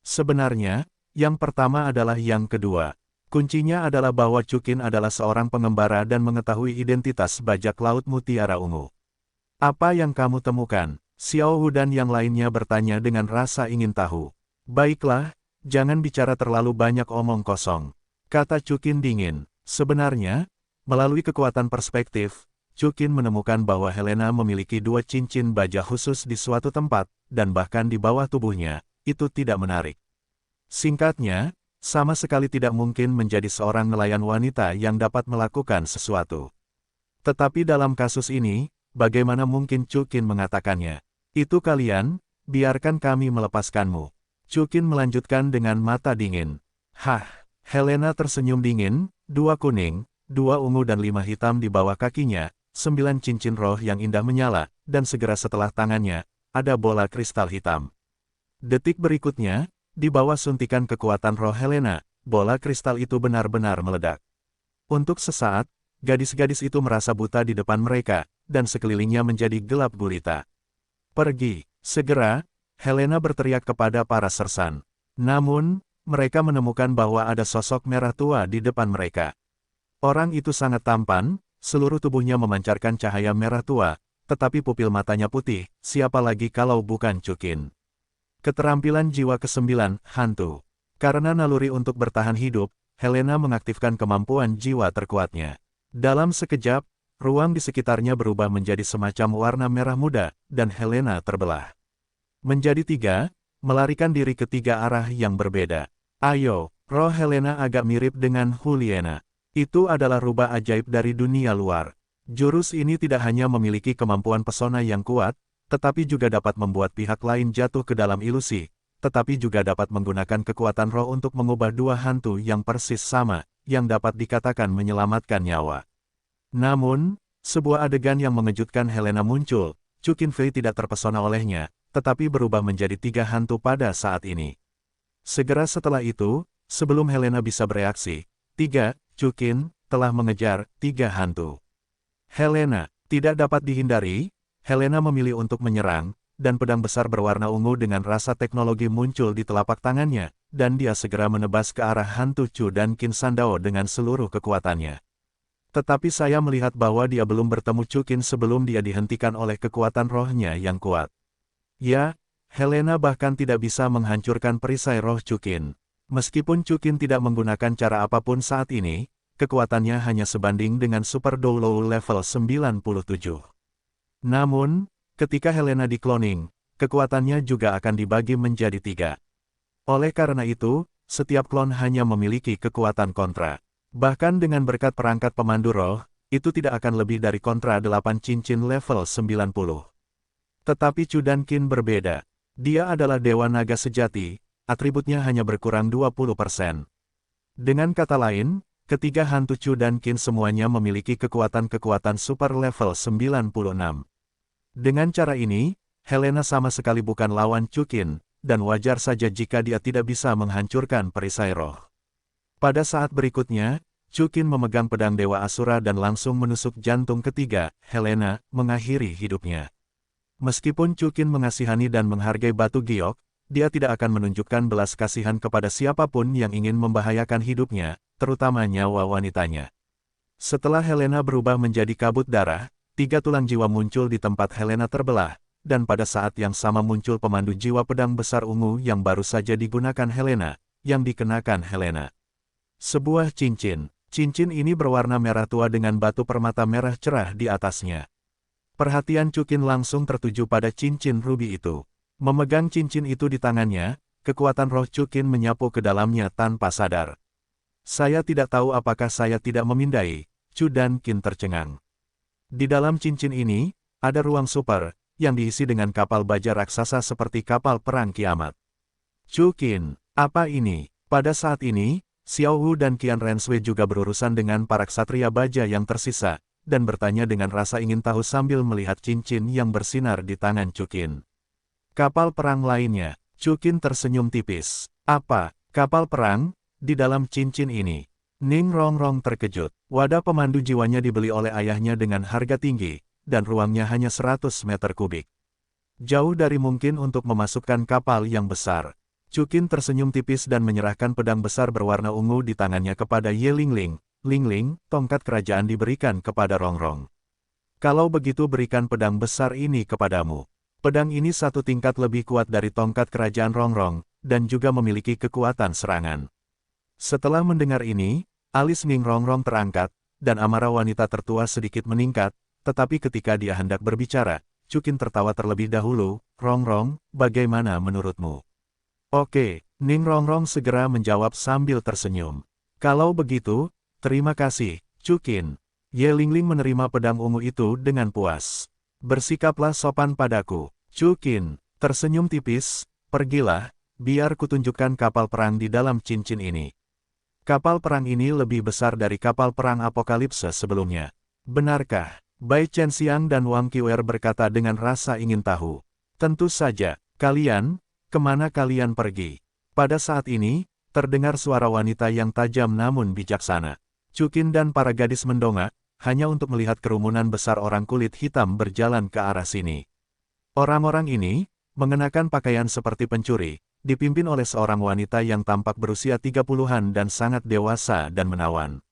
Sebenarnya, yang pertama adalah yang kedua. Kuncinya adalah bahwa Chu Qin adalah seorang pengembara dan mengetahui identitas bajak laut mutiara ungu. Apa yang kamu temukan? Xiao Hu dan yang lainnya bertanya dengan rasa ingin tahu. Baiklah, jangan bicara terlalu banyak omong kosong. Kata Chu Qin dingin. Sebenarnya, melalui kekuatan perspektif, Chu Qin menemukan bahwa Helena memiliki 2 cincin baja khusus di suatu tempat, dan bahkan di bawah tubuhnya, itu tidak menarik. Singkatnya, sama sekali tidak mungkin menjadi seorang nelayan wanita yang dapat melakukan sesuatu. Tetapi dalam kasus ini, bagaimana mungkin Chu Qin mengatakannya? Itu kalian, biarkan kami melepaskanmu. Chu Qin melanjutkan dengan mata dingin. Hah, Helena tersenyum dingin, 2 kuning, 2 ungu dan 5 hitam di bawah kakinya, 9 cincin roh yang indah menyala, dan segera setelah tangannya, ada bola kristal hitam. Detik berikutnya, di bawah suntikan kekuatan roh Helena, bola kristal itu benar-benar meledak. Untuk sesaat, gadis-gadis itu merasa buta di depan mereka, dan sekelilingnya menjadi gelap gulita. Pergi, segera, Helena berteriak kepada para sersan. Namun, mereka menemukan bahwa ada sosok merah tua di depan mereka. Orang itu sangat tampan, seluruh tubuhnya memancarkan cahaya merah tua, tetapi pupil matanya putih, siapa lagi kalau bukan Chu Qin. Keterampilan jiwa ke-9, hantu. Karena naluri untuk bertahan hidup, Helena mengaktifkan kemampuan jiwa terkuatnya. Dalam sekejap, ruang di sekitarnya berubah menjadi semacam warna merah muda, dan Helena terbelah. Menjadi 3, melarikan diri ke 3 arah yang berbeda. Ayo, roh Helena agak mirip dengan Juliana. Itu adalah rubah ajaib dari dunia luar. Jurus ini tidak hanya memiliki kemampuan pesona yang kuat, tetapi juga dapat membuat pihak lain jatuh ke dalam ilusi, tetapi juga dapat menggunakan kekuatan roh untuk mengubah 2 hantu yang persis sama, yang dapat dikatakan menyelamatkan nyawa. Namun, sebuah adegan yang mengejutkan Helena muncul, Chu Qinfei tidak terpesona olehnya, tetapi berubah menjadi 3 hantu pada saat ini. Segera setelah itu, sebelum Helena bisa bereaksi, Chu Qin telah mengejar 3 hantu. Helena tidak dapat dihindari, Helena memilih untuk menyerang, dan pedang besar berwarna ungu dengan rasa teknologi muncul di telapak tangannya, dan dia segera menebas ke arah hantu Chu dan Qin Sandao dengan seluruh kekuatannya. Tetapi saya melihat bahwa dia belum bertemu Chu Qin sebelum dia dihentikan oleh kekuatan rohnya yang kuat. Ya, Helena bahkan tidak bisa menghancurkan perisai roh Chu Qin. Meskipun Chu Qin tidak menggunakan cara apapun saat ini, kekuatannya hanya sebanding dengan Super Douluo level 97. Namun, ketika Helena di-cloning, kekuatannya juga akan dibagi menjadi 3. Oleh karena itu, setiap klon hanya memiliki kekuatan kontra. Bahkan dengan berkat perangkat pemandu roh, itu tidak akan lebih dari kontra 8 cincin level 90. Tetapi Chu dan Qin berbeda. Dia adalah Dewa Naga sejati, atributnya hanya berkurang 20%. Dengan kata lain, ketiga hantu Chu dan Qin semuanya memiliki kekuatan-kekuatan super level 96. Dengan cara ini, Helena sama sekali bukan lawan Chu Qin, dan wajar saja jika dia tidak bisa menghancurkan perisai roh. Pada saat berikutnya, Chu Qin memegang pedang Dewa Asura dan langsung menusuk jantung ketiga, Helena, mengakhiri hidupnya. Meskipun Chu Qin mengasihani dan menghargai batu giok, dia tidak akan menunjukkan belas kasihan kepada siapapun yang ingin membahayakan hidupnya, terutama nyawa wanitanya. Setelah Helena berubah menjadi kabut darah, 3 tulang jiwa muncul di tempat Helena terbelah, dan pada saat yang sama muncul pemandu jiwa pedang besar ungu yang baru saja digunakan Helena, yang dikenakan Helena. Sebuah cincin. Cincin ini berwarna merah tua dengan batu permata merah cerah di atasnya. Perhatian Chu Qin langsung tertuju pada cincin rubi itu. Memegang cincin itu di tangannya, kekuatan roh Chu Qin menyapu ke dalamnya tanpa sadar. Saya tidak tahu apakah saya tidak memindai, Chu dan Qin tercengang. Di dalam cincin ini, ada ruang super, yang diisi dengan kapal baja raksasa seperti kapal perang kiamat. Chu Qin, apa ini? Pada saat ini, Xiao Wu dan Qian Renshui juga berurusan dengan para ksatria baja yang tersisa, dan bertanya dengan rasa ingin tahu sambil melihat cincin yang bersinar di tangan Chu Qin. Kapal perang lainnya, Chu Qin tersenyum tipis. Apa, kapal perang, di dalam cincin ini? Ning Rongrong terkejut. Wadah pemandu jiwanya dibeli oleh ayahnya dengan harga tinggi, dan ruangnya hanya 100 meter kubik. Jauh dari mungkin untuk memasukkan kapal yang besar. Chu Qin tersenyum tipis dan menyerahkan pedang besar berwarna ungu di tangannya kepada Ye Lingling. Lingling, tongkat kerajaan diberikan kepada Rongrong. Kalau begitu berikan pedang besar ini kepadamu. Pedang ini 1 tingkat lebih kuat dari tongkat kerajaan Rongrong, dan juga memiliki kekuatan serangan. Setelah mendengar ini, alis Ning Rongrong terangkat, dan amarah wanita tertua sedikit meningkat, tetapi ketika dia hendak berbicara, Chu Qin tertawa terlebih dahulu. Rongrong, bagaimana menurutmu? Oke, Ning Rongrong segera menjawab sambil tersenyum. Kalau begitu, terima kasih, Chu Qin. Ye Lingling menerima pedang ungu itu dengan puas. Bersikaplah sopan padaku, Chu Qin. Tersenyum tipis, pergilah, biar kutunjukkan kapal perang di dalam cincin ini. Kapal perang ini lebih besar dari kapal perang apokalipse sebelumnya. Benarkah? Bai Chenxiang dan Wang Qiwer berkata dengan rasa ingin tahu. Tentu saja, kalian, kemana kalian pergi? Pada saat ini, terdengar suara wanita yang tajam namun bijaksana. Chu Qin dan para gadis mendongak, hanya untuk melihat kerumunan besar orang kulit hitam berjalan ke arah sini. Orang-orang ini, mengenakan pakaian seperti pencuri, dipimpin oleh seorang wanita yang tampak berusia 30-an dan sangat dewasa dan menawan.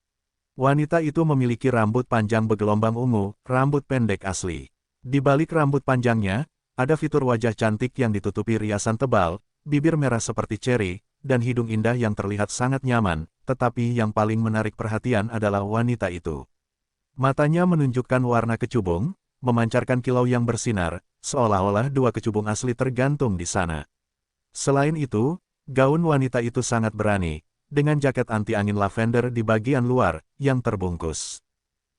Wanita itu memiliki rambut panjang bergelombang ungu, rambut pendek asli. Di balik rambut panjangnya, ada fitur wajah cantik yang ditutupi riasan tebal, bibir merah seperti ceri, dan hidung indah yang terlihat sangat nyaman, tetapi yang paling menarik perhatian adalah wanita itu. Matanya menunjukkan warna kecubung, memancarkan kilau yang bersinar, seolah-olah 2 kecubung asli tergantung di sana. Selain itu, gaun wanita itu sangat berani, dengan jaket anti-angin lavender di bagian luar, yang terbungkus.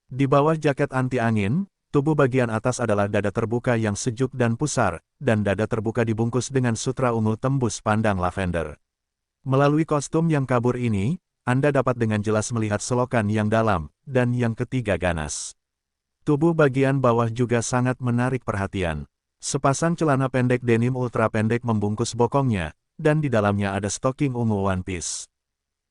Di bawah jaket anti-angin, tubuh bagian atas adalah dada terbuka yang sejuk dan pusar, dan dada terbuka dibungkus dengan sutra ungu tembus pandang lavender. Melalui kostum yang kabur ini, Anda dapat dengan jelas melihat selokan yang dalam, dan yang ketiga ganas. Tubuh bagian bawah juga sangat menarik perhatian. Sepasang celana pendek denim ultra pendek membungkus bokongnya, dan di dalamnya ada stocking ungu one piece.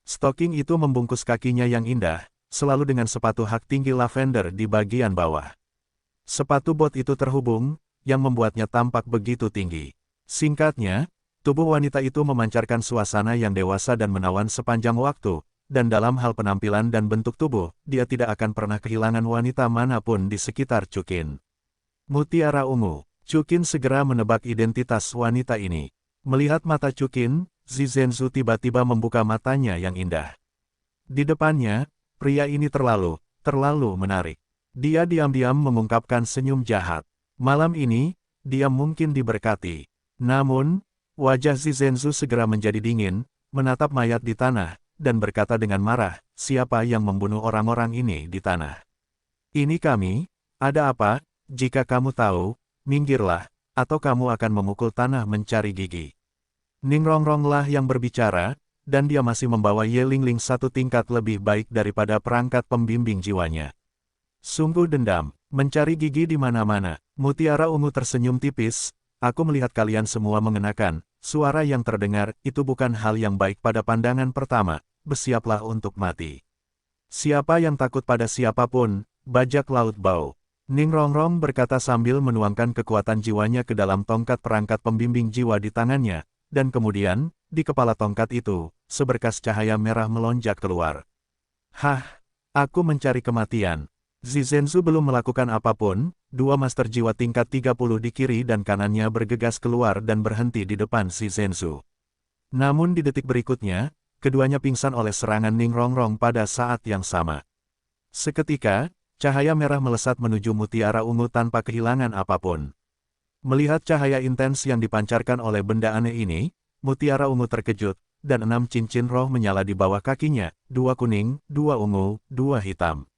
Stocking itu membungkus kakinya yang indah, selalu dengan sepatu hak tinggi lavender di bagian bawah. Sepatu bot itu terhubung, yang membuatnya tampak begitu tinggi. Singkatnya, tubuh wanita itu memancarkan suasana yang dewasa dan menawan sepanjang waktu, dan dalam hal penampilan dan bentuk tubuh, dia tidak akan pernah kehilangan wanita manapun di sekitar Chukin. Mutiara ungu. Chukin segera menebak identitas wanita ini. Melihat mata Chukin, Zizenzu tiba-tiba membuka matanya yang indah. Di depannya, pria ini terlalu menarik. Dia diam-diam mengungkapkan senyum jahat. Malam ini, dia mungkin diberkati. Namun, wajah Zizenzu segera menjadi dingin, menatap mayat di tanah, dan berkata dengan marah, siapa yang membunuh orang-orang ini di tanah? Ini kami, ada apa? Jika kamu tahu, minggirlah, atau kamu akan memukul tanah mencari gigi. Ningrongrong lah yang berbicara, dan dia masih membawa Ye Lingling satu tingkat lebih baik daripada perangkat pembimbing jiwanya. Sungguh dendam, mencari gigi di mana-mana. Mutiara ungu tersenyum tipis, aku melihat kalian semua mengenakan, suara yang terdengar, itu bukan hal yang baik pada pandangan pertama, bersiaplah untuk mati. Siapa yang takut pada siapapun, bajak laut bau. Ningrongrong berkata sambil menuangkan kekuatan jiwanya ke dalam tongkat perangkat pembimbing jiwa di tangannya, dan kemudian, di kepala tongkat itu, seberkas cahaya merah melonjak keluar. Hah, aku mencari kematian. Zizenzu belum melakukan apapun, dua master jiwa tingkat 30 di kiri dan kanannya bergegas keluar dan berhenti di depan Zizenzu. Namun di detik berikutnya, keduanya pingsan oleh serangan Ningrongrong pada saat yang sama. Seketika, cahaya merah melesat menuju mutiara ungu tanpa kehilangan apapun. Melihat cahaya intens yang dipancarkan oleh benda aneh ini, mutiara ungu terkejut, dan 6 cincin roh menyala di bawah kakinya, 2 kuning, 2 ungu, 2 hitam.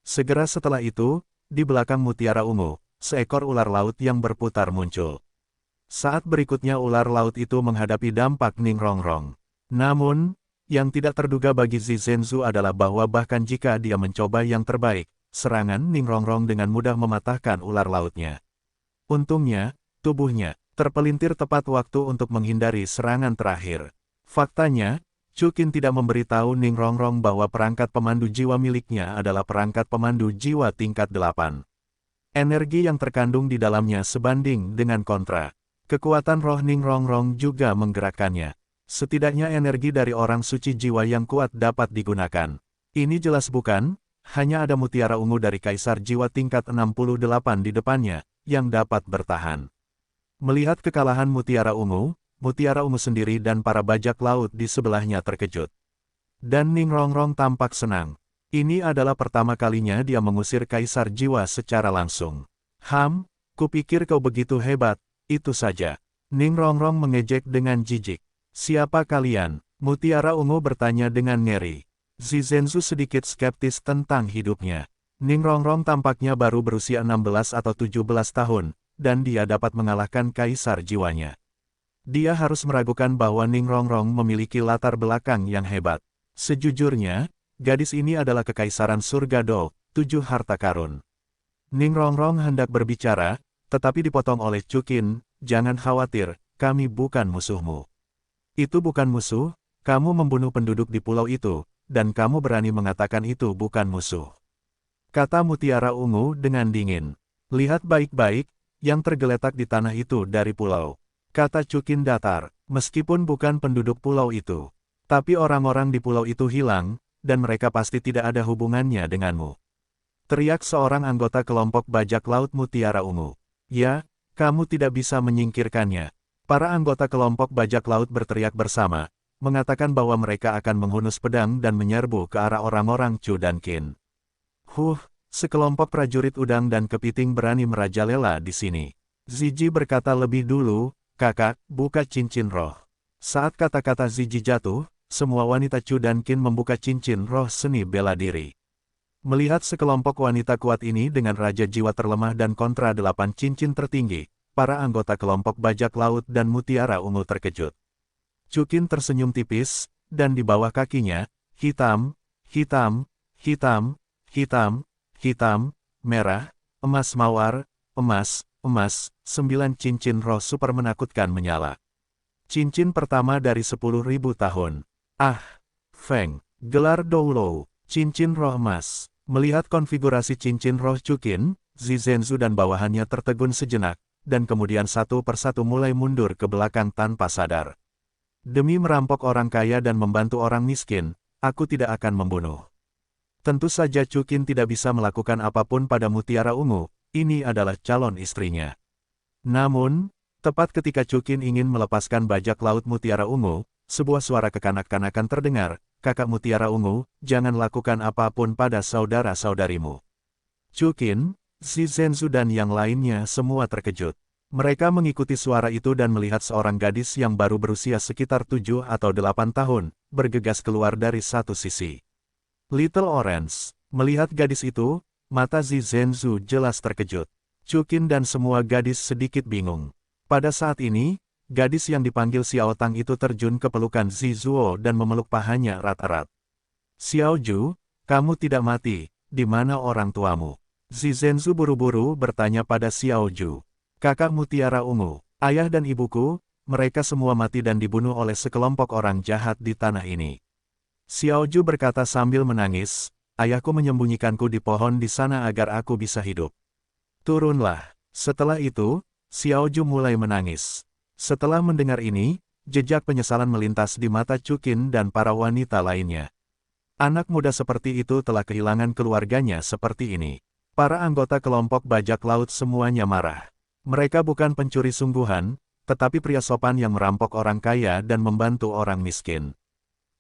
Segera setelah itu, di belakang mutiara ungu, seekor ular laut yang berputar muncul. Saat berikutnya ular laut itu menghadapi dampak Ningrongrong. Namun, yang tidak terduga bagi Zizenzu adalah bahwa bahkan jika dia mencoba yang terbaik, serangan Ningrongrong dengan mudah mematahkan ular lautnya. Untungnya, tubuhnya terpelintir tepat waktu untuk menghindari serangan terakhir. Faktanya, Chukin tidak memberitahu Ningrongrong bahwa perangkat pemandu jiwa miliknya adalah perangkat pemandu jiwa tingkat 8. Energi yang terkandung di dalamnya sebanding dengan kontra. Kekuatan roh Ningrongrong juga menggerakkannya. Setidaknya energi dari orang suci jiwa yang kuat dapat digunakan. Ini jelas bukan, hanya ada mutiara ungu dari kaisar jiwa tingkat 68 di depannya, yang dapat bertahan. Melihat kekalahan mutiara ungu sendiri dan para bajak laut di sebelahnya terkejut. Dan Ningrongrong tampak senang. Ini adalah pertama kalinya dia mengusir kaisar jiwa secara langsung. Kupikir kau begitu hebat, itu saja. Ningrongrong mengejek dengan jijik. Siapa kalian? Mutiara ungu bertanya dengan ngeri. Zizenzu sedikit skeptis tentang hidupnya. Ningrongrong tampaknya baru berusia 16 atau 17 tahun, dan dia dapat mengalahkan kaisar jiwanya. Dia harus meragukan bahwa Ningrongrong memiliki latar belakang yang hebat. Sejujurnya, gadis ini adalah kekaisaran surga Do, 7 harta karun. Ningrongrong hendak berbicara, tetapi dipotong oleh Chukin, jangan khawatir, kami bukan musuhmu. Itu bukan musuh, kamu membunuh penduduk di pulau itu, dan kamu berani mengatakan itu bukan musuh. Kata mutiara ungu dengan dingin. Lihat baik-baik, yang tergeletak di tanah itu dari pulau. Kata Chukin datar, meskipun bukan penduduk pulau itu. Tapi orang-orang di pulau itu hilang, dan mereka pasti tidak ada hubungannya denganmu. Teriak seorang anggota kelompok bajak laut mutiara ungu. Ya, kamu tidak bisa menyingkirkannya. Para anggota kelompok bajak laut berteriak bersama, mengatakan bahwa mereka akan menghunus pedang dan menyerbu ke arah orang-orang Chu dan Qin. Sekelompok prajurit udang dan kepiting berani merajalela di sini. Ziji berkata lebih dulu, kakak, buka cincin roh. Saat kata-kata Ziji jatuh, semua wanita Chu dan Qin membuka cincin roh seni bela diri. Melihat sekelompok wanita kuat ini dengan raja jiwa terlemah dan kontra 8 cincin tertinggi, para anggota kelompok bajak laut dan mutiara ungu terkejut. Chukin tersenyum tipis, dan di bawah kakinya, hitam, hitam, hitam, hitam, hitam, merah, emas mawar, emas, 9 cincin roh super menakutkan menyala. Cincin pertama dari 10.000 tahun. Ah! Feng, gelar Doulou, cincin roh emas. Melihat konfigurasi cincin roh Chuqin, Zizhenzu dan bawahannya tertegun sejenak, dan kemudian satu persatu mulai mundur ke belakang tanpa sadar. Demi merampok orang kaya dan membantu orang miskin, aku tidak akan membunuh. Tentu saja Chuqin tidak bisa melakukan apapun pada Mutiara Ungu, ini adalah calon istrinya. Namun, tepat ketika Chuqin ingin melepaskan bajak laut Mutiara Ungu, sebuah suara kekanak-kanakan terdengar, "Kakak Mutiara Ungu, jangan lakukan apapun pada saudara-saudarimu." Chuqin, Zizhenzu dan yang lainnya semua terkejut. Mereka mengikuti suara itu dan melihat seorang gadis yang baru berusia sekitar 7 atau 8 tahun, bergegas keluar dari satu sisi. Little Orange, melihat gadis itu, mata Zizhenzu jelas terkejut. Chuqin dan semua gadis sedikit bingung. Pada saat ini, gadis yang dipanggil Xiao Tang itu terjun ke pelukan Zizuo dan memeluk pahanya erat-erat. "Xiao Ju, kamu tidak mati, di mana orang tuamu?" Zizhenzu buru-buru bertanya pada Xiao Ju. "Kakak Mutiara Ungu, ayah dan ibuku, mereka semua mati dan dibunuh oleh sekelompok orang jahat di tanah ini." Xiao Ju berkata sambil menangis, "Ayahku menyembunyikanku di pohon di sana agar aku bisa hidup." "Turunlah." Setelah itu, Xiao Ju mulai menangis. Setelah mendengar ini, jejak penyesalan melintas di mata Chuqin dan para wanita lainnya. Anak muda seperti itu telah kehilangan keluarganya seperti ini. Para anggota kelompok bajak laut semuanya marah. Mereka bukan pencuri sungguhan, tetapi pria sopan yang merampok orang kaya dan membantu orang miskin.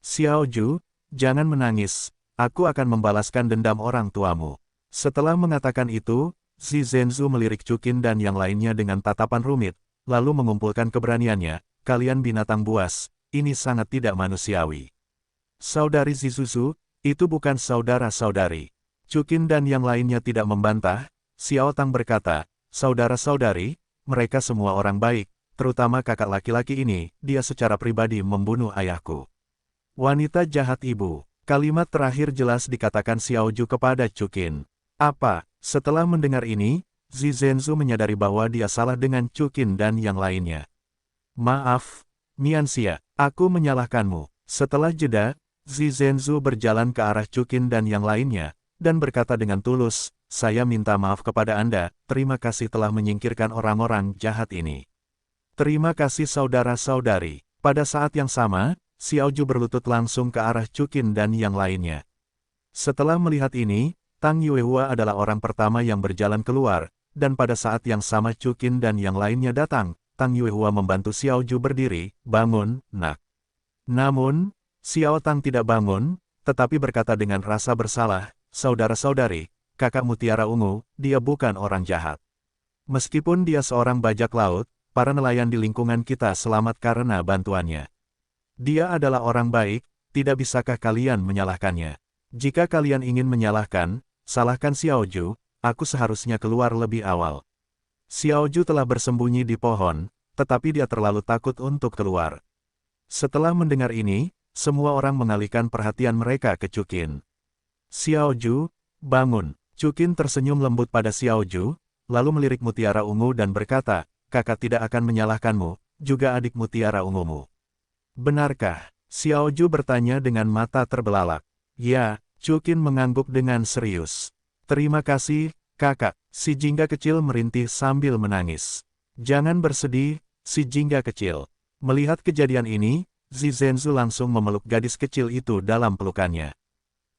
"Xiao Ju, jangan menangis, aku akan membalaskan dendam orang tuamu." Setelah mengatakan itu, Zizhenzu melirik Chuqin dan yang lainnya dengan tatapan rumit, lalu mengumpulkan keberaniannya, "Kalian binatang buas, ini sangat tidak manusiawi." "Saudari Zizuzu, itu bukan saudara-saudari." Chuqin dan yang lainnya tidak membantah. Xiao Tang berkata, "Saudara-saudari, mereka semua orang baik, terutama kakak laki-laki ini, dia secara pribadi membunuh ayahku." "Wanita jahat ibu." Kalimat terakhir jelas dikatakan Xiao Ju kepada Chuqin. "Apa?" Setelah mendengar ini, Zizhenzu menyadari bahwa dia salah dengan Chuqin dan yang lainnya. "Maaf, Mianxia, aku menyalahkanmu." Setelah jeda, Zizhenzu berjalan ke arah Chuqin dan yang lainnya, dan berkata dengan tulus, "Saya minta maaf kepada Anda, terima kasih telah menyingkirkan orang-orang jahat ini." "Terima kasih saudara-saudari." Pada saat yang sama, Xiao Ju berlutut langsung ke arah Chuqin dan yang lainnya. Setelah melihat ini, Tang Yuehua adalah orang pertama yang berjalan keluar, dan pada saat yang sama Chuqin dan yang lainnya datang, Tang Yuehua membantu Xiao Ju berdiri, "Bangun, nak." Namun, Xiao Tang tidak bangun, tetapi berkata dengan rasa bersalah, "Saudara-saudari, kakak Mutiara Ungu, dia bukan orang jahat. Meskipun dia seorang bajak laut, para nelayan di lingkungan kita selamat karena bantuannya. Dia adalah orang baik, tidak bisakah kalian menyalahkannya? Jika kalian ingin menyalahkan, salahkan Xiao Ju, aku seharusnya keluar lebih awal." Xiao Ju telah bersembunyi di pohon, tetapi dia terlalu takut untuk keluar. Setelah mendengar ini, semua orang mengalihkan perhatian mereka ke Chuqin. "Xiao Ju, bangun." Chuqin tersenyum lembut pada Xiao Ju, lalu melirik Mutiara Ungu dan berkata, "Kakak tidak akan menyalahkanmu, juga adik Mutiara Ungumu." "Benarkah?" Xiao Ju bertanya dengan mata terbelalak. "Ya." Chuqin mengangguk dengan serius. "Terima kasih, kakak." Si jingga kecil merintih sambil menangis. "Jangan bersedih, si jingga kecil." Melihat kejadian ini, Zizhenzu langsung memeluk gadis kecil itu dalam pelukannya.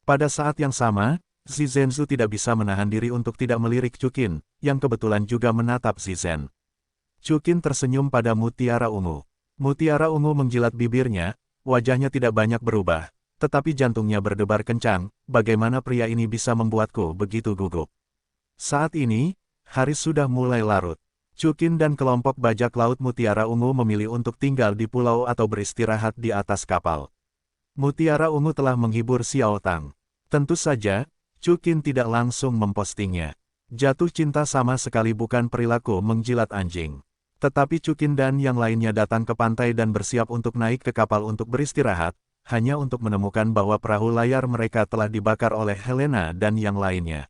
Pada saat yang sama, Zizhenzu tidak bisa menahan diri untuk tidak melirik Chuqin, yang kebetulan juga menatap Zizhen. Chuqin tersenyum pada Mutiara Ungu. Mutiara Ungu menjilat bibirnya, wajahnya tidak banyak berubah, tetapi jantungnya berdebar kencang. "Bagaimana pria ini bisa membuatku begitu gugup?" Saat ini, hari sudah mulai larut. Chuqin dan kelompok bajak laut Mutiara Ungu memilih untuk tinggal di pulau atau beristirahat di atas kapal. Mutiara Ungu telah menghibur Xiao Tang. Tentu saja, Chuqin tidak langsung mempostingnya. Jatuh cinta sama sekali bukan perilaku menjilat anjing. Tetapi Chuqin dan yang lainnya datang ke pantai dan bersiap untuk naik ke kapal untuk beristirahat, hanya untuk menemukan bahwa perahu layar mereka telah dibakar oleh Helena dan yang lainnya.